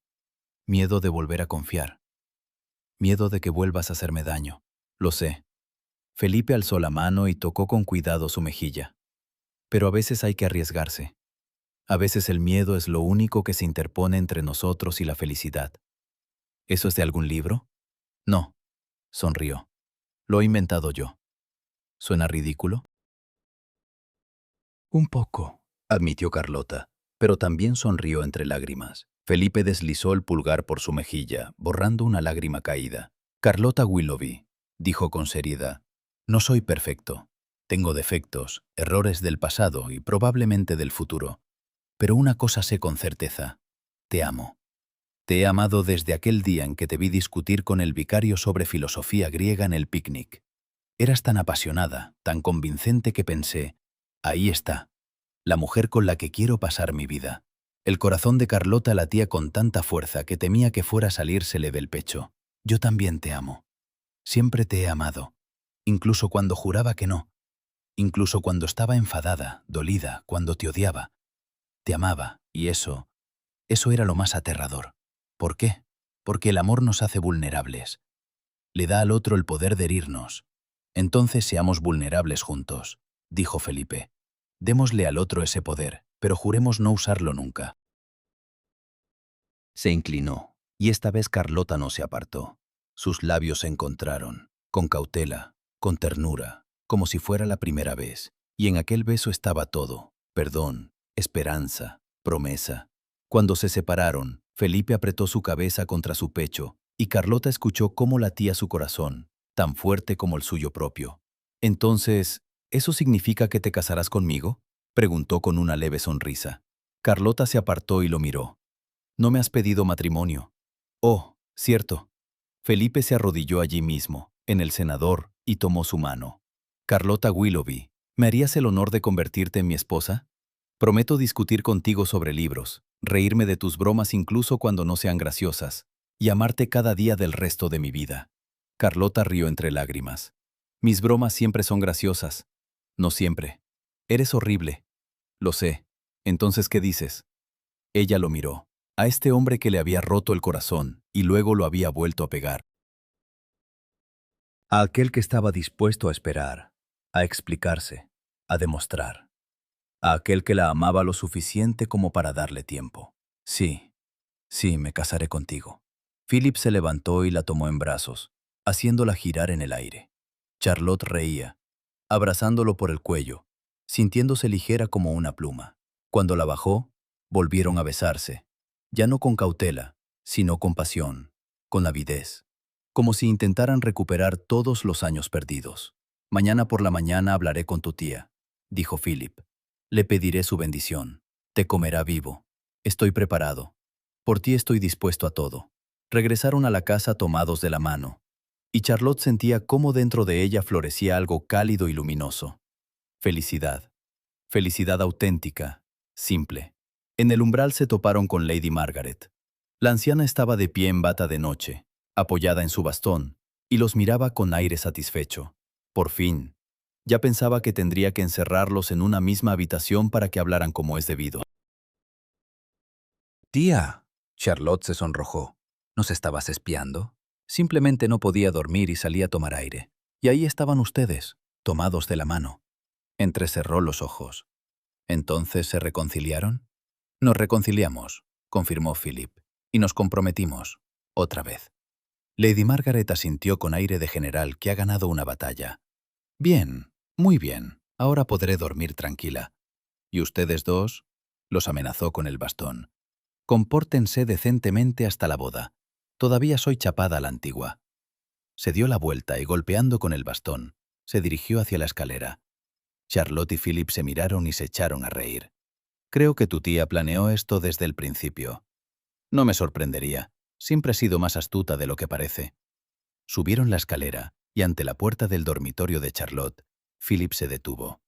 Miedo de volver a confiar. Miedo de que vuelvas a hacerme daño. Lo sé. Felipe alzó la mano y tocó con cuidado su mejilla. Pero a veces hay que arriesgarse. A veces el miedo es lo único que se interpone entre nosotros y la felicidad. ¿Eso es de algún libro? No, sonrió. Lo he inventado yo. ¿Suena ridículo? Un poco, admitió Carlota, pero también sonrió entre lágrimas. Felipe deslizó el pulgar por su mejilla, borrando una lágrima caída. Carlota Willoughby, dijo con seriedad, no soy perfecto. Tengo defectos, errores del pasado y probablemente del futuro. Pero una cosa sé con certeza. Te amo. Te he amado desde aquel día en que te vi discutir con el vicario sobre filosofía griega en el picnic. Eras tan apasionada, tan convincente que pensé, ahí está, la mujer con la que quiero pasar mi vida. El corazón de Carlota latía con tanta fuerza que temía que fuera a salírsele del pecho. Yo también te amo. Siempre te he amado. Incluso cuando juraba que no. Incluso cuando estaba enfadada, dolida, cuando te odiaba. Te amaba, y eso era lo más aterrador. ¿Por qué? Porque el amor nos hace vulnerables. Le da al otro el poder de herirnos. Entonces seamos vulnerables juntos, dijo Felipe. Démosle al otro ese poder, pero juremos no usarlo nunca. Se inclinó, y esta vez Carlota no se apartó. Sus labios se encontraron, con cautela, con ternura, como si fuera la primera vez. Y en aquel beso estaba todo: perdón, esperanza, promesa. Cuando se separaron, Felipe apretó su cabeza contra su pecho, y Carlota escuchó cómo latía su corazón, tan fuerte como el suyo propio. Entonces, ¿eso significa que te casarás conmigo?, preguntó con una leve sonrisa. Carlota se apartó y lo miró. No me has pedido matrimonio. Oh, cierto. Felipe se arrodilló allí mismo, en el cenador, y tomó su mano. Carlota Willoughby, ¿Me harías el honor de convertirte en mi esposa? Prometo discutir contigo sobre libros, reírme de tus bromas incluso cuando no sean graciosas, y amarte cada día del resto de mi vida. Carlota rió entre lágrimas. Mis bromas siempre son graciosas. No siempre. Eres horrible. Lo sé. Entonces, ¿qué dices? Ella lo miró. A este hombre que le había roto el corazón y luego lo había vuelto a pegar. A aquel que estaba dispuesto a esperar, a explicarse, a demostrar. A aquel que la amaba lo suficiente como para darle tiempo. Sí, sí, me casaré contigo. Philip se levantó y la tomó en brazos, haciéndola girar en el aire. Charlotte reía, abrazándolo por el cuello, sintiéndose ligera como una pluma. Cuando la bajó, volvieron a besarse, ya no con cautela, sino con pasión, con avidez, como si intentaran recuperar todos los años perdidos. Mañana por la mañana hablaré con tu tía, dijo Philip. Le pediré su bendición. Te comerá vivo. Estoy preparado. Por ti estoy dispuesto a todo. Regresaron a la casa tomados de la mano, y Charlotte sentía cómo dentro de ella florecía algo cálido y luminoso. Felicidad. Felicidad auténtica, simple. En el umbral se toparon con Lady Margaret. La anciana estaba de pie en bata de noche, apoyada en su bastón, y los miraba con aire satisfecho. Por fin. Ya pensaba que tendría que encerrarlos en una misma habitación para que hablaran como es debido. Tía. Charlotte se sonrojó. ¿Nos estabas espiando? Simplemente no podía dormir y salí a tomar aire. Y ahí estaban ustedes, tomados de la mano. Entrecerró los ojos. ¿Entonces se reconciliaron? Nos reconciliamos, confirmó Philip, y nos comprometimos, otra vez. Lady Margaret asintió con aire de general que ha ganado una batalla. Bien, muy bien, ahora podré dormir tranquila. ¿Y ustedes dos? Los amenazó con el bastón. Compórtense decentemente hasta la boda. Todavía soy chapada a la antigua. Se dio la vuelta y golpeando con el bastón, se dirigió hacia la escalera. Charlotte y Philip se miraron y se echaron a reír. Creo que tu tía planeó esto desde el principio. No me sorprendería. Siempre he sido más astuta de lo que parece. Subieron la escalera y ante la puerta del dormitorio de Charlotte, Philip se detuvo.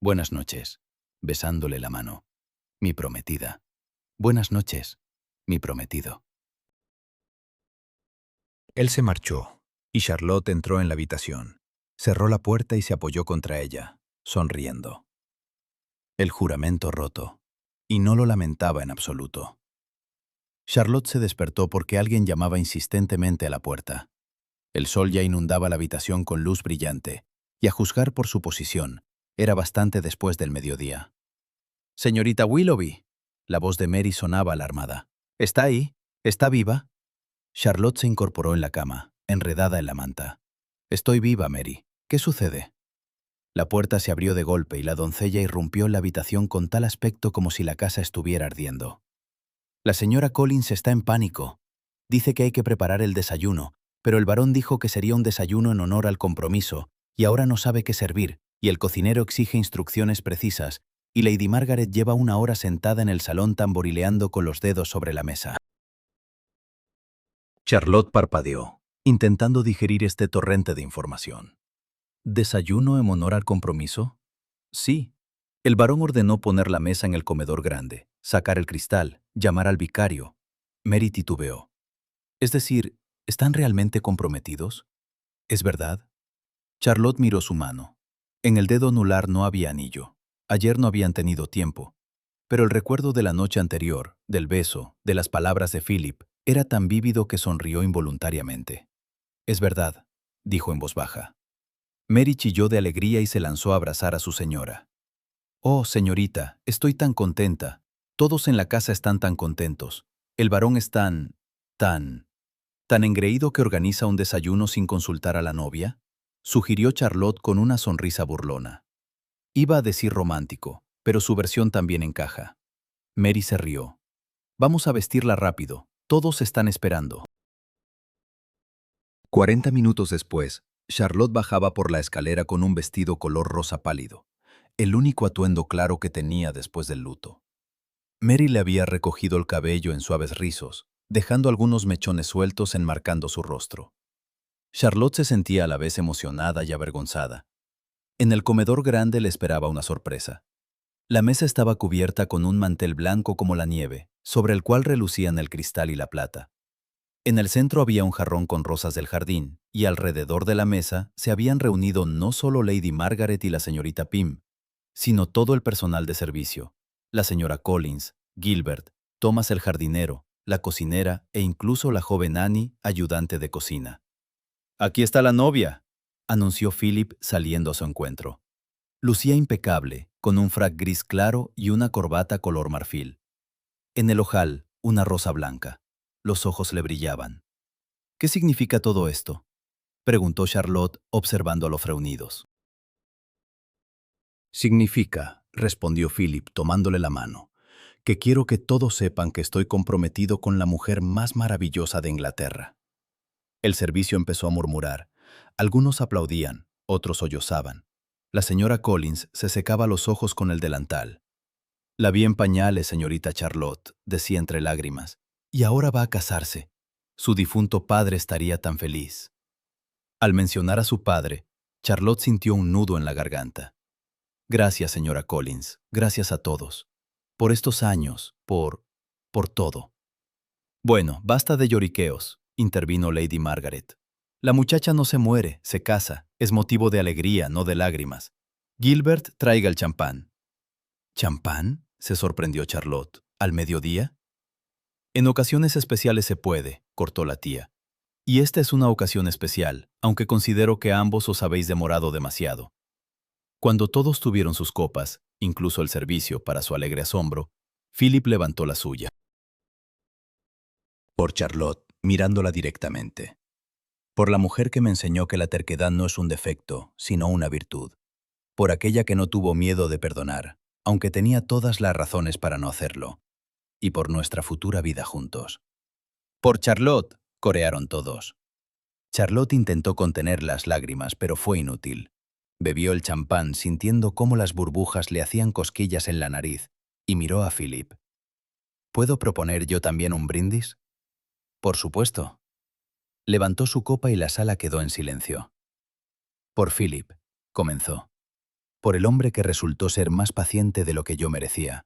Buenas noches, besándole la mano. Mi prometida. Buenas noches, mi prometido. Él se marchó, y Charlotte entró en la habitación. Cerró la puerta y se apoyó contra ella, sonriendo. El juramento roto, y no lo lamentaba en absoluto. Charlotte se despertó porque alguien llamaba insistentemente a la puerta. El sol ya inundaba la habitación con luz brillante, y a juzgar por su posición, era bastante después del mediodía. «Señorita Willoughby», la voz de Mary sonaba alarmada. «¿Está ahí? ¿Está viva?» Charlotte se incorporó en la cama, enredada en la manta. «Estoy viva, Mary. ¿Qué sucede?» La puerta se abrió de golpe y la doncella irrumpió en la habitación con tal aspecto como si la casa estuviera ardiendo. «La señora Collins está en pánico. Dice que hay que preparar el desayuno, pero el varón dijo que sería un desayuno en honor al compromiso, y ahora no sabe qué servir, y el cocinero exige instrucciones precisas, y Lady Margaret lleva una hora sentada en el salón tamborileando con los dedos sobre la mesa». Charlotte parpadeó, intentando digerir este torrente de información. ¿Desayuno en honor al compromiso? Sí. El varón ordenó poner la mesa en el comedor grande, sacar el cristal, llamar al vicario. Mary titubeó. Es decir, ¿están realmente comprometidos? ¿Es verdad? Charlotte miró su mano. En el dedo anular no había anillo. Ayer no habían tenido tiempo. Pero el recuerdo de la noche anterior, del beso, de las palabras de Philip, era tan vívido que sonrió involuntariamente. «Es verdad», dijo en voz baja. Mary chilló de alegría y se lanzó a abrazar a su señora. «Oh, señorita, estoy tan contenta. Todos en la casa están tan contentos. El varón es tan engreído que organiza un desayuno sin consultar a la novia», sugirió Charlotte con una sonrisa burlona. Iba a decir romántico, pero su versión también encaja. Mary se rió. «Vamos a vestirla rápido. Todos están esperando». 40 minutos después, Charlotte bajaba por la escalera con un vestido color rosa pálido, el único atuendo claro que tenía después del luto. Mary le había recogido el cabello en suaves rizos, dejando algunos mechones sueltos enmarcando su rostro. Charlotte se sentía a la vez emocionada y avergonzada. En el comedor grande le esperaba una sorpresa. La mesa estaba cubierta con un mantel blanco como la nieve, sobre el cual relucían el cristal y la plata. En el centro había un jarrón con rosas del jardín, y alrededor de la mesa se habían reunido no solo Lady Margaret y la señorita Pym, sino todo el personal de servicio, la señora Collins, Gilbert, Thomas el jardinero, la cocinera e incluso la joven Annie, ayudante de cocina. «Aquí está la novia», anunció Philip saliendo a su encuentro. Lucía impecable, con un frac gris claro y una corbata color marfil. En el ojal, una rosa blanca. Los ojos le brillaban. «¿Qué significa todo esto?», preguntó Charlotte, observando a los reunidos. «Significa», respondió Philip, tomándole la mano, «que quiero que todos sepan que estoy comprometido con la mujer más maravillosa de Inglaterra». El servicio empezó a murmurar. Algunos aplaudían, otros sollozaban. La señora Collins se secaba los ojos con el delantal. «La vi en pañales, señorita Charlotte», decía entre lágrimas, «y ahora va a casarse. Su difunto padre estaría tan feliz». Al mencionar a su padre, Charlotte sintió un nudo en la garganta. «Gracias, señora Collins, gracias a todos. Por estos años, por todo». «Bueno, basta de lloriqueos», intervino Lady Margaret. «La muchacha no se muere, se casa, es motivo de alegría, no de lágrimas. Gilbert, traiga el champán». «¿Champán?», se sorprendió Charlotte. «¿Al mediodía?». «En ocasiones especiales se puede», cortó la tía. «Y esta es una ocasión especial, aunque considero que ambos os habéis demorado demasiado». Cuando todos tuvieron sus copas, incluso el servicio, para su alegre asombro, Philip levantó la suya. «Por Charlotte», mirándola directamente. «Por la mujer que me enseñó que la terquedad no es un defecto, sino una virtud. Por aquella que no tuvo miedo de perdonar, aunque tenía todas las razones para no hacerlo. Y por nuestra futura vida juntos». «Por Charlotte», corearon todos. Charlotte intentó contener las lágrimas, pero fue inútil. Bebió el champán sintiendo cómo las burbujas le hacían cosquillas en la nariz y miró a Philip. «¿Puedo proponer yo también un brindis?». «Por supuesto». Levantó su copa y la sala quedó en silencio. «Por Philip», comenzó. «Por el hombre que resultó ser más paciente de lo que yo merecía.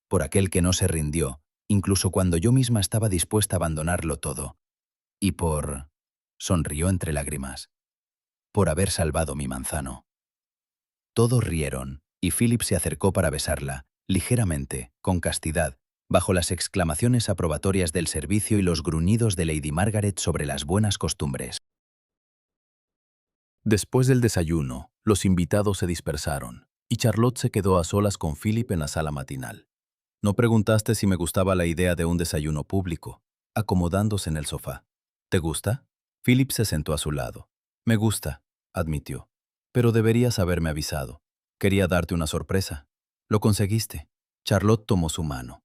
Por aquel que no se rindió, incluso cuando yo misma estaba dispuesta a abandonarlo todo. Y por...», sonrió entre lágrimas, «por haber salvado mi manzano». Todos rieron, y Philip se acercó para besarla, ligeramente, con castidad, bajo las exclamaciones aprobatorias del servicio y los gruñidos de Lady Margaret sobre las buenas costumbres. Después del desayuno, los invitados se dispersaron, y Charlotte se quedó a solas con Philip en la sala matinal. «No preguntaste si me gustaba la idea de un desayuno público», acomodándose en el sofá. «¿Te gusta?». Philip se sentó a su lado. «Me gusta», admitió. «Pero deberías haberme avisado. Quería darte una sorpresa». «Lo conseguiste». Charlotte tomó su mano.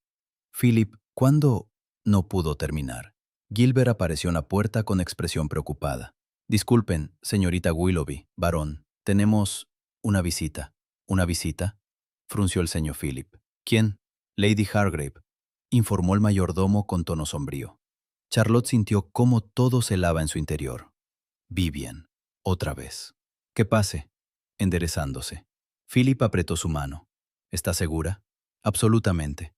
«Philip, ¿cuándo...?». No pudo terminar. Gilbert apareció en la puerta con expresión preocupada. «Disculpen, señorita Willoughby, varón, tenemos una visita». «¿Una visita?», frunció el ceño Philip. «¿Quién?». «Lady Hargrave», informó el mayordomo con tono sombrío. Charlotte sintió cómo todo se helaba en su interior. «Vivian, otra vez». «Que pase», enderezándose. Philip apretó su mano. «¿Está segura?». «Absolutamente».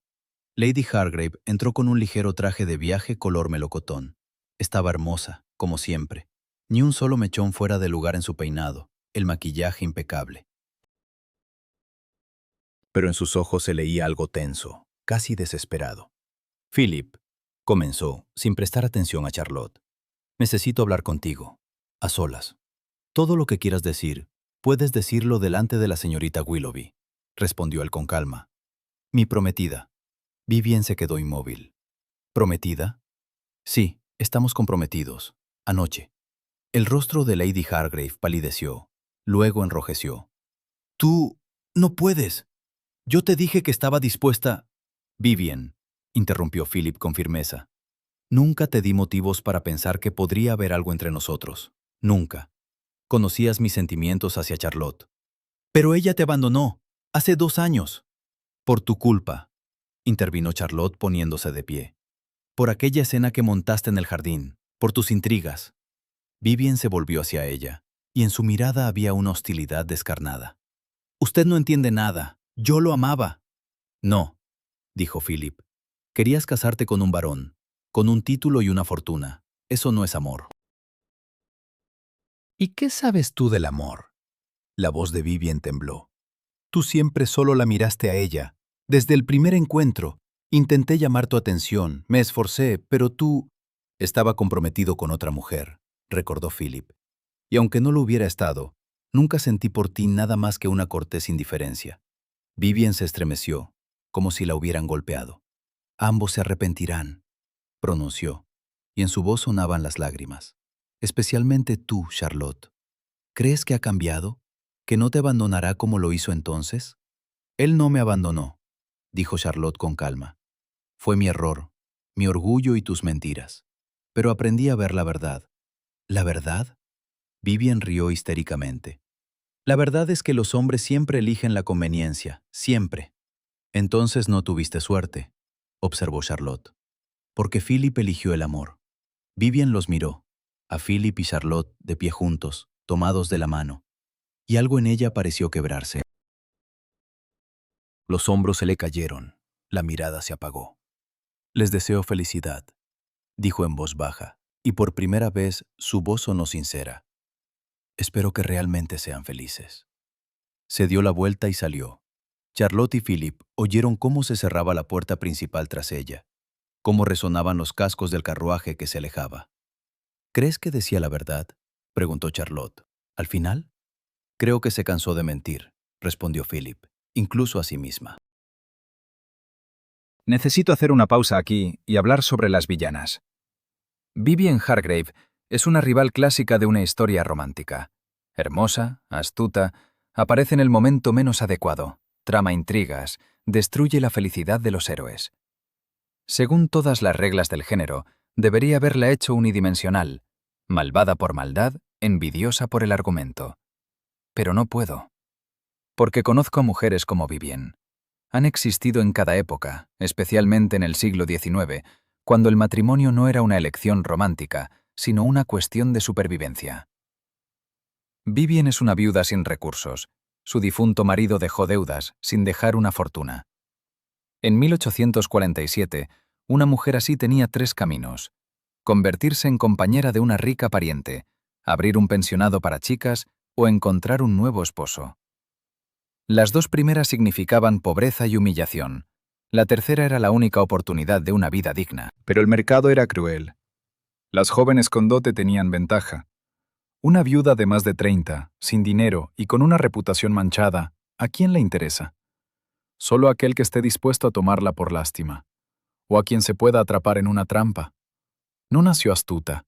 Lady Hargrave entró con un ligero traje de viaje color melocotón. Estaba hermosa, como siempre. Ni un solo mechón fuera de lugar en su peinado, el maquillaje impecable. Pero en sus ojos se leía algo tenso, casi desesperado. «Philip», comenzó, sin prestar atención a Charlotte, «necesito hablar contigo, a solas. Todo lo que quieras decir, puedes decirlo delante de la señorita Willoughby», respondió él con calma. «Mi prometida». Vivian se quedó inmóvil. «¿Prometida?». «Sí, estamos comprometidos. Anoche». El rostro de Lady Hargrave palideció, luego enrojeció. «Tú... no puedes. Yo te dije que estaba dispuesta...». «Vivian», interrumpió Philip con firmeza. «Nunca te di motivos para pensar que podría haber algo entre nosotros. Nunca. Conocías mis sentimientos hacia Charlotte. Pero ella te abandonó, hace 2 años. Por tu culpa», intervino Charlotte poniéndose de pie. «Por aquella escena que montaste en el jardín, por tus intrigas». Vivian se volvió hacia ella. y en su mirada había una hostilidad descarnada. «Usted no entiende nada. Yo lo amaba». «No», dijo Philip. «Querías casarte con un varón, con un título y una fortuna. Eso no es amor». «¿Y qué sabes tú del amor?». La voz de Vivien tembló. «Tú siempre solo la miraste a ella. Desde el primer encuentro. Intenté llamar tu atención, me esforcé, pero tú...». «Estaba comprometido con otra mujer», recordó Philip. «Y aunque no lo hubiera estado, nunca sentí por ti nada más que una cortés indiferencia». Vivien se estremeció, como si la hubieran golpeado. «Ambos se arrepentirán», pronunció, y en su voz sonaban las lágrimas. «Especialmente tú, Charlotte. ¿Crees que ha cambiado? ¿Que no te abandonará como lo hizo entonces?». «Él no me abandonó», dijo Charlotte con calma. «Fue mi error, mi orgullo y tus mentiras. Pero aprendí a ver la verdad». «¿La verdad?». Vivien rió histéricamente. «La verdad es que los hombres siempre eligen la conveniencia, siempre». «Entonces no tuviste suerte», observó Charlotte. «Porque Philip eligió el amor». Vivien los miró, a Philip y Charlotte de pie juntos, tomados de la mano, y algo en ella pareció quebrarse. Los hombros se le cayeron, la mirada se apagó. «Les deseo felicidad», dijo en voz baja, y por primera vez su voz sonó sincera. «Espero que realmente sean felices». Se dio la vuelta y salió. Charlotte y Philip oyeron cómo se cerraba la puerta principal tras ella, cómo resonaban los cascos del carruaje que se alejaba. «¿Crees que decía la verdad?», preguntó Charlotte. «¿Al final?». «Creo que se cansó de mentir», respondió Philip, incluso a sí misma. Necesito hacer una pausa aquí y hablar sobre las villanas. Vivien Hargrave es una rival clásica de una historia romántica. Hermosa, astuta, aparece en el momento menos adecuado, trama intrigas, destruye la felicidad de los héroes. Según todas las reglas del género, debería haberla hecho unidimensional, malvada por maldad, envidiosa por el argumento. Pero no puedo. Porque conozco a mujeres como Vivien. Han existido en cada época, especialmente en el siglo XIX, cuando el matrimonio no era una elección romántica, sino una cuestión de supervivencia. Vivien es una viuda sin recursos. Su difunto marido dejó deudas, sin dejar una fortuna. En 1847, una mujer así tenía 3 caminos: convertirse en compañera de una rica pariente, abrir un pensionado para chicas o encontrar un nuevo esposo. Las 2 primeras significaban pobreza y humillación. La tercera era la única oportunidad de una vida digna. Pero el mercado era cruel. Las jóvenes con dote tenían ventaja. Una viuda de más de 30, sin dinero y con una reputación manchada, ¿a quién le interesa? Solo aquel que esté dispuesto a tomarla por lástima, o a quien se pueda atrapar en una trampa. No nació astuta.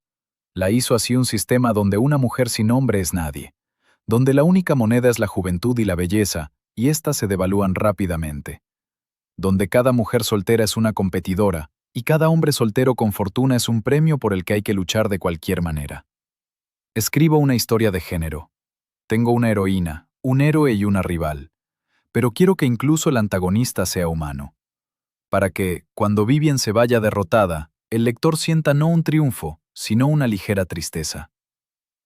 La hizo así un sistema donde una mujer sin hombre es nadie, donde la única moneda es la juventud y la belleza, y éstas se devalúan rápidamente. Donde cada mujer soltera es una competidora, y cada hombre soltero con fortuna es un premio por el que hay que luchar de cualquier manera. Escribo una historia de género. Tengo una heroína, un héroe y una rival. Pero quiero que incluso el antagonista sea humano. Para que, cuando Vivien se vaya derrotada, el lector sienta no un triunfo, sino una ligera tristeza.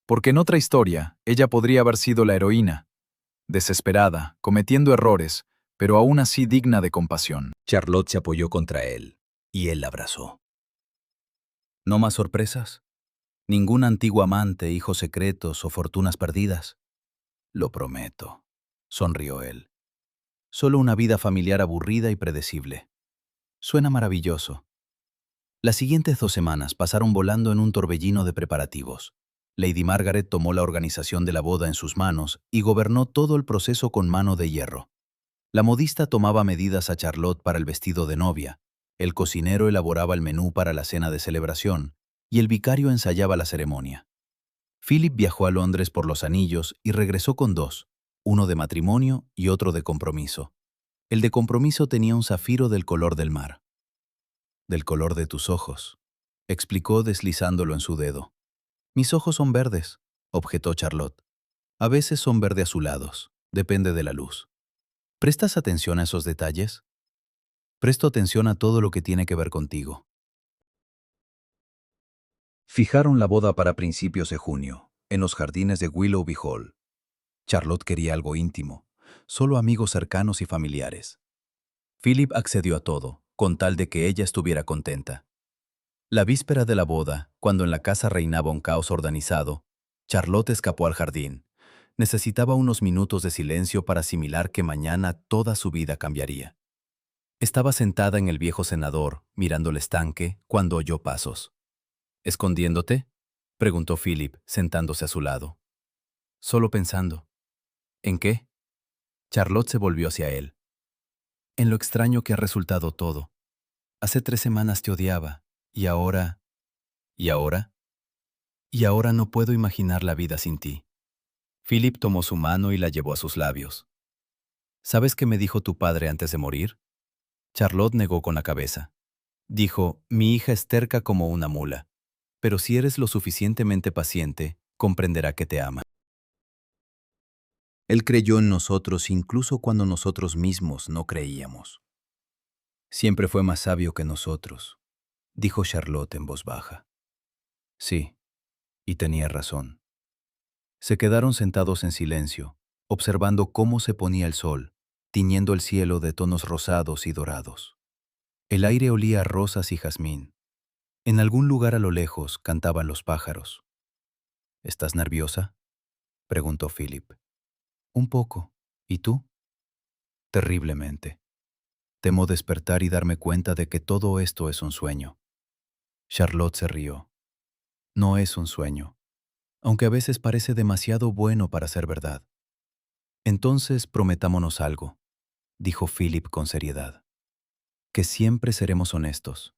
Porque en otra historia, ella podría haber sido la heroína, desesperada, cometiendo errores, pero aún así digna de compasión. Charlotte se apoyó contra él, y él la abrazó. «¿No más sorpresas? ¿Ningún antiguo amante, hijos secretos o fortunas perdidas?». «Lo prometo», sonrió él. «Solo una vida familiar aburrida y predecible». «Suena maravilloso». Las siguientes 2 semanas pasaron volando en un torbellino de preparativos. Lady Margaret tomó la organización de la boda en sus manos y gobernó todo el proceso con mano de hierro. La modista tomaba medidas a Charlotte para el vestido de novia, el cocinero elaboraba el menú para la cena de celebración y el vicario ensayaba la ceremonia. Philip viajó a Londres por los anillos y regresó con 2, uno de matrimonio y otro de compromiso. El de compromiso tenía un zafiro del color del mar. «Del color de tus ojos», explicó deslizándolo en su dedo. «Mis ojos son verdes», objetó Charlotte. «A veces son verde azulados, depende de la luz». «¿Prestas atención a esos detalles?». «Presto atención a todo lo que tiene que ver contigo». Fijaron la boda para principios de junio. en los jardines de Willoughby Hall. Charlotte quería algo íntimo, solo amigos cercanos y familiares. Philip accedió a todo, con tal de que ella estuviera contenta. La víspera de la boda, cuando en la casa reinaba un caos organizado, Charlotte escapó al jardín. Necesitaba unos minutos de silencio para asimilar que mañana toda su vida cambiaría. Estaba sentada en el viejo cenador, mirando el estanque, cuando oyó pasos. ¿Escondiéndote?, preguntó Philip, sentándose a su lado. Solo pensando. ¿En qué? Charlotte se volvió hacia él. En lo extraño que ha resultado todo. Hace 3 semanas te odiaba, y ahora... ¿Y ahora? Y ahora no puedo imaginar la vida sin ti. Philip tomó su mano y la llevó a sus labios. ¿Sabes qué me dijo tu padre antes de morir? Charlotte negó con la cabeza. Dijo, mi hija es terca como una mula, pero si eres lo suficientemente paciente, comprenderá que te ama. Él creyó en nosotros incluso cuando nosotros mismos no creíamos. Siempre fue más sabio que nosotros, dijo Charlotte en voz baja. Sí, y tenía razón. Se quedaron sentados en silencio, observando cómo se ponía el sol, tiñendo el cielo de tonos rosados y dorados. El aire olía a rosas y jazmín. En algún lugar a lo lejos cantaban los pájaros. ¿Estás nerviosa?, preguntó Philip. Un poco. ¿Y tú? Terriblemente. Temo despertar y darme cuenta de que todo esto es un sueño. Charlotte se rió. No es un sueño, aunque a veces parece demasiado bueno para ser verdad. Entonces prometámonos algo, dijo Philip con seriedad. Que siempre seremos honestos,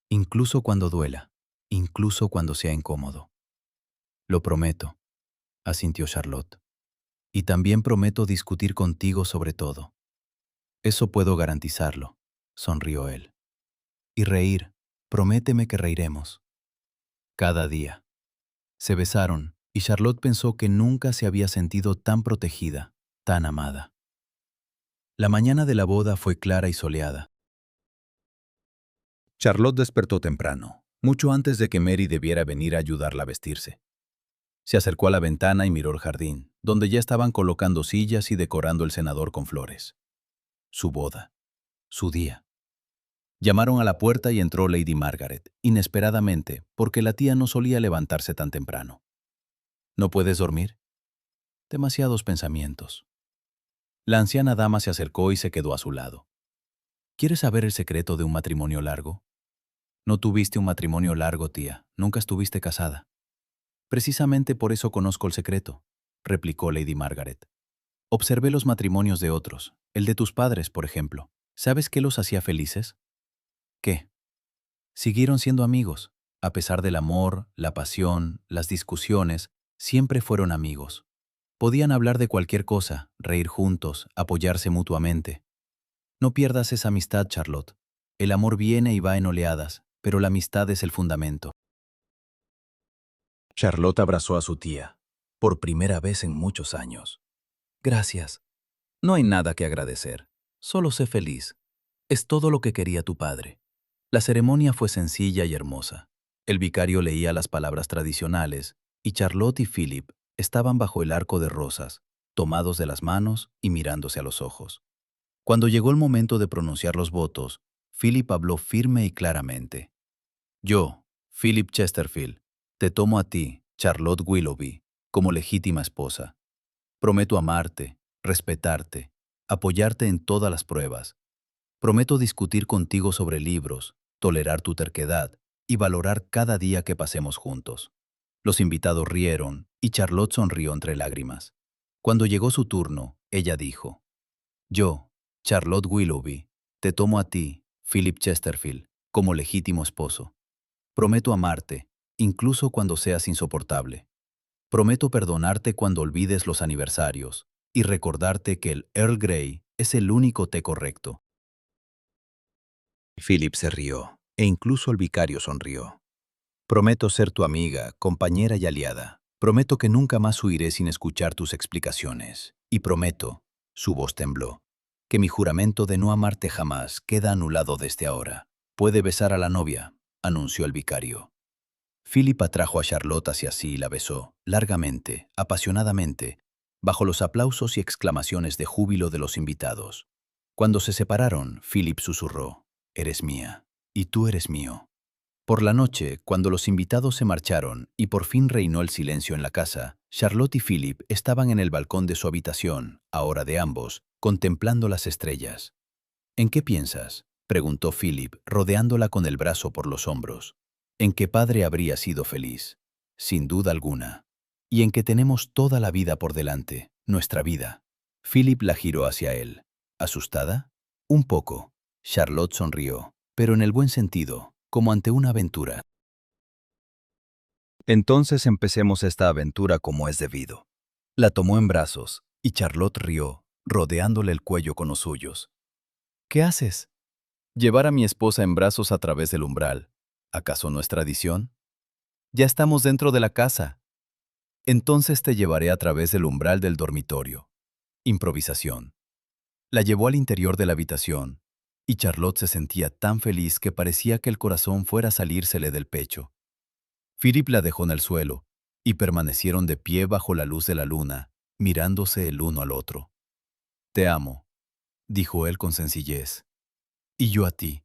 incluso cuando duela, incluso cuando sea incómodo. Lo prometo, asintió Charlotte. Y también prometo discutir contigo sobre todo. Eso puedo garantizarlo, sonrió él. Y reír, prométeme que reiremos. Cada día. Se besaron, y Charlotte pensó que nunca se había sentido tan protegida, tan amada. La mañana de la boda fue clara y soleada. Charlotte despertó temprano, mucho antes de que Mary debiera venir a ayudarla a vestirse. Se acercó a la ventana y miró el jardín, donde ya estaban colocando sillas y decorando el cenador con flores. Su boda. Su día. Llamaron a la puerta y entró Lady Margaret, inesperadamente, porque la tía no solía levantarse tan temprano. ¿No puedes dormir? Demasiados pensamientos. La anciana dama se acercó y se quedó a su lado. ¿Quieres saber el secreto de un matrimonio largo? No tuviste un matrimonio largo, tía. Nunca estuviste casada. Precisamente por eso conozco el secreto, replicó Lady Margaret. Observé los matrimonios de otros, el de tus padres, por ejemplo. ¿Sabes qué los hacía felices? ¿Qué? Siguieron siendo amigos. A pesar del amor, la pasión, las discusiones, siempre fueron amigos. Podían hablar de cualquier cosa, reír juntos, apoyarse mutuamente. No pierdas esa amistad, Charlotte. El amor viene y va en oleadas, pero la amistad es el fundamento. Charlotte abrazó a su tía, por primera vez en muchos años. Gracias. No hay nada que agradecer. Solo sé feliz. Es todo lo que quería tu padre. La ceremonia fue sencilla y hermosa. El vicario leía las palabras tradicionales, y Charlotte y Philip estaban bajo el arco de rosas, tomados de las manos y mirándose a los ojos. Cuando llegó el momento de pronunciar los votos, Philip habló firme y claramente. Yo, Philip Chesterfield, te tomo a ti, Charlotte Willoughby, como legítima esposa. Prometo amarte, respetarte, apoyarte en todas las pruebas. Prometo discutir contigo sobre libros, tolerar tu terquedad y valorar cada día que pasemos juntos. Los invitados rieron y Charlotte sonrió entre lágrimas. Cuando llegó su turno, ella dijo, yo, Charlotte Willoughby, te tomo a ti, Philip Chesterfield, como legítimo esposo. Prometo amarte, incluso cuando seas insoportable. Prometo perdonarte cuando olvides los aniversarios y recordarte que el Earl Grey es el único té correcto. Philip se rió, e incluso el vicario sonrió. Prometo ser tu amiga, compañera y aliada. Prometo que nunca más huiré sin escuchar tus explicaciones. Y prometo, su voz tembló, que mi juramento de no amarte jamás queda anulado desde ahora. Puede besar a la novia, anunció el vicario. Philip atrajo a Charlotte hacia sí y la besó, largamente, apasionadamente, bajo los aplausos y exclamaciones de júbilo de los invitados. Cuando se separaron, Philip susurró: «Eres mía, y tú eres mío». Por la noche, cuando los invitados se marcharon y por fin reinó el silencio en la casa, Charlotte y Philip estaban en el balcón de su habitación, ahora de ambos, contemplando las estrellas. «¿En qué piensas?», preguntó Philip, rodeándola con el brazo por los hombros. «En que padre habría sido feliz, sin duda alguna. Y en que tenemos toda la vida por delante, nuestra vida». Philip la giró hacia él. ¿Asustada? Un poco. Charlotte sonrió, pero en el buen sentido, como ante una aventura. «Entonces empecemos esta aventura como es debido». La tomó en brazos, y Charlotte rió, rodeándole el cuello con los suyos. «¿Qué haces?». «Llevar a mi esposa en brazos a través del umbral. ¿Acaso no es tradición?». «Ya estamos dentro de la casa». «Entonces te llevaré a través del umbral del dormitorio». Improvisación. La llevó al interior de la habitación, y Charlotte se sentía tan feliz que parecía que el corazón fuera a salírsele del pecho. Philip la dejó en el suelo, y permanecieron de pie bajo la luz de la luna, mirándose el uno al otro. «Te amo», dijo él con sencillez. «Y yo a ti.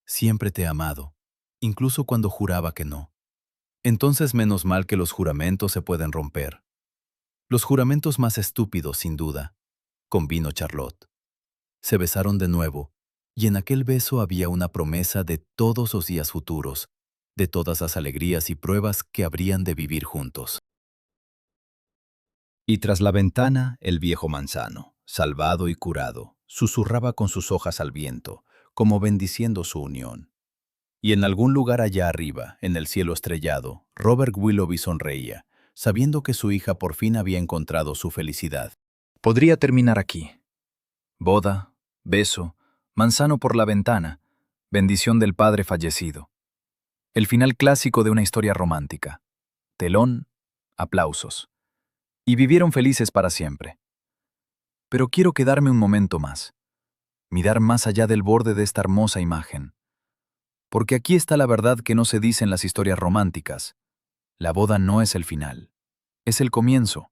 Siempre te he amado, incluso cuando juraba que no». «Entonces menos mal que los juramentos se pueden romper». «Los juramentos más estúpidos, sin duda», convino Charlotte. Se besaron de nuevo, y en aquel beso había una promesa de todos los días futuros, de todas las alegrías y pruebas que habrían de vivir juntos. Y tras la ventana, el viejo manzano, salvado y curado, susurraba con sus hojas al viento, como bendiciendo su unión. Y en algún lugar allá arriba, en el cielo estrellado, Robert Willoughby sonreía, sabiendo que su hija por fin había encontrado su felicidad. Podría terminar aquí. Boda, beso, manzano por la ventana, bendición del padre fallecido. El final clásico de una historia romántica. Telón, aplausos. Y vivieron felices para siempre. Pero quiero quedarme un momento más. Mirar más allá del borde de esta hermosa imagen. Porque aquí está la verdad que no se dice en las historias románticas. La boda no es el final. Es el comienzo.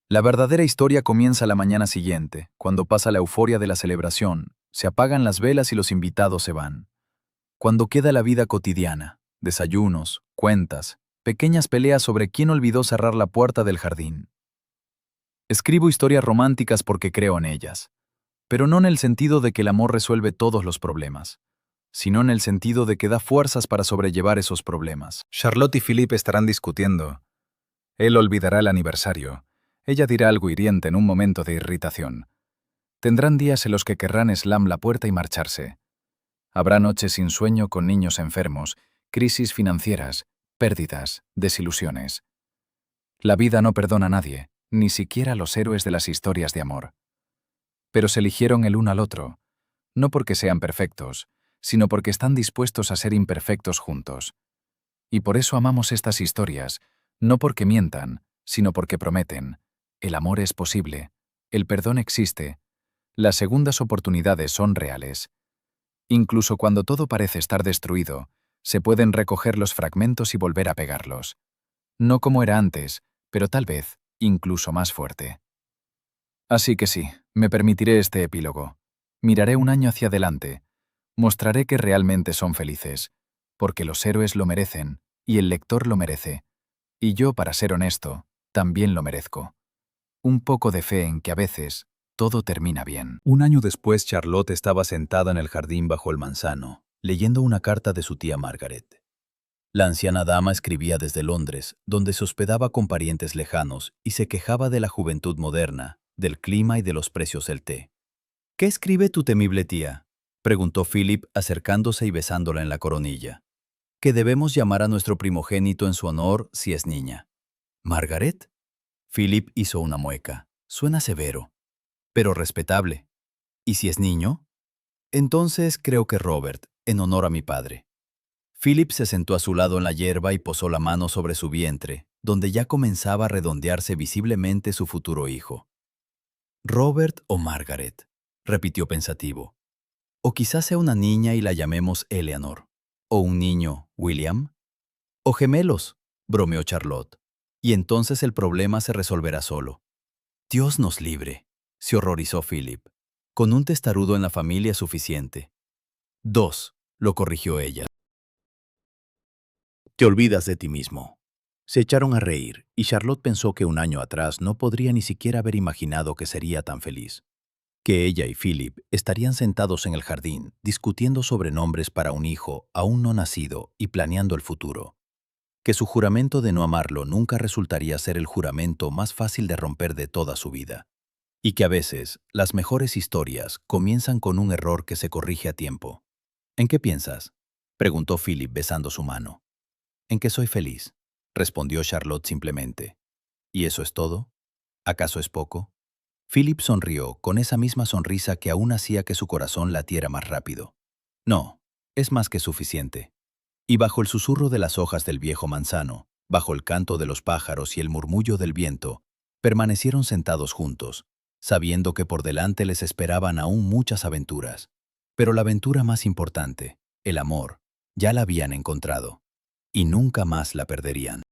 La verdadera historia comienza la mañana siguiente, cuando pasa la euforia de la celebración, se apagan las velas y los invitados se van. Cuando queda la vida cotidiana, desayunos, cuentas, pequeñas peleas sobre quién olvidó cerrar la puerta del jardín. Escribo historias románticas porque creo en ellas, pero no en el sentido de que el amor resuelve todos los problemas, sino en el sentido de que da fuerzas para sobrellevar esos problemas. Charlotte y Philip estarán discutiendo. Él olvidará el aniversario. Ella dirá algo hiriente en un momento de irritación. Tendrán días en los que querrán slam la puerta y marcharse. Habrá noches sin sueño con niños enfermos, crisis financieras, pérdidas, desilusiones. La vida no perdona a nadie, ni siquiera a los héroes de las historias de amor. Pero se eligieron el uno al otro, no porque sean perfectos, sino porque están dispuestos a ser imperfectos juntos. Y por eso amamos estas historias, no porque mientan, sino porque prometen. El amor es posible, el perdón existe, las segundas oportunidades son reales. Incluso cuando todo parece estar destruido, se pueden recoger los fragmentos y volver a pegarlos. No como era antes, pero tal vez incluso más fuerte. Así que sí, me permitiré este epílogo. Miraré un año hacia adelante. Mostraré que realmente son felices, porque los héroes lo merecen, y el lector lo merece. Y yo, para ser honesto, también lo merezco. Un poco de fe en que a veces todo termina bien. Un año después, Charlotte estaba sentada en el jardín bajo el manzano, leyendo una carta de su tía Margaret. La anciana dama escribía desde Londres, donde se hospedaba con parientes lejanos y se quejaba de la juventud moderna, del clima y de los precios del té. «¿Qué escribe tu temible tía?», preguntó Philip acercándose y besándola en la coronilla. «Que debemos llamar a nuestro primogénito en su honor si es niña». «¿Margaret?». Philip hizo una mueca. Suena severo, pero respetable. ¿Y si es niño? Entonces creo que Robert, en honor a mi padre. Philip se sentó a su lado en la hierba y posó la mano sobre su vientre, donde ya comenzaba a redondearse visiblemente su futuro hijo. «¿Robert o Margaret?», repitió pensativo. «O quizás sea una niña y la llamemos Eleanor. ¿O un niño, William? O gemelos, bromeó Charlotte. Y entonces el problema se resolverá solo. Dios nos libre, se horrorizó Philip. Con un testarudo en la familia es suficiente. 2, lo corrigió ella. Te olvidas de ti mismo. Se echaron a reír, y Charlotte pensó que un año atrás no podría ni siquiera haber imaginado que sería tan feliz. Que ella y Philip estarían sentados en el jardín, discutiendo sobre nombres para un hijo aún no nacido y planeando el futuro. Que su juramento de no amarlo nunca resultaría ser el juramento más fácil de romper de toda su vida. Y que a veces las mejores historias comienzan con un error que se corrige a tiempo. ¿En qué piensas?, preguntó Philip besando su mano. En que soy feliz, respondió Charlotte simplemente. ¿Y eso es todo? ¿Acaso es poco? Philip sonrió con esa misma sonrisa que aún hacía que su corazón latiera más rápido. No, es más que suficiente. Y bajo el susurro de las hojas del viejo manzano, bajo el canto de los pájaros y el murmullo del viento, permanecieron sentados juntos, sabiendo que por delante les esperaban aún muchas aventuras. Pero la aventura más importante, el amor, ya la habían encontrado, y nunca más la perderían.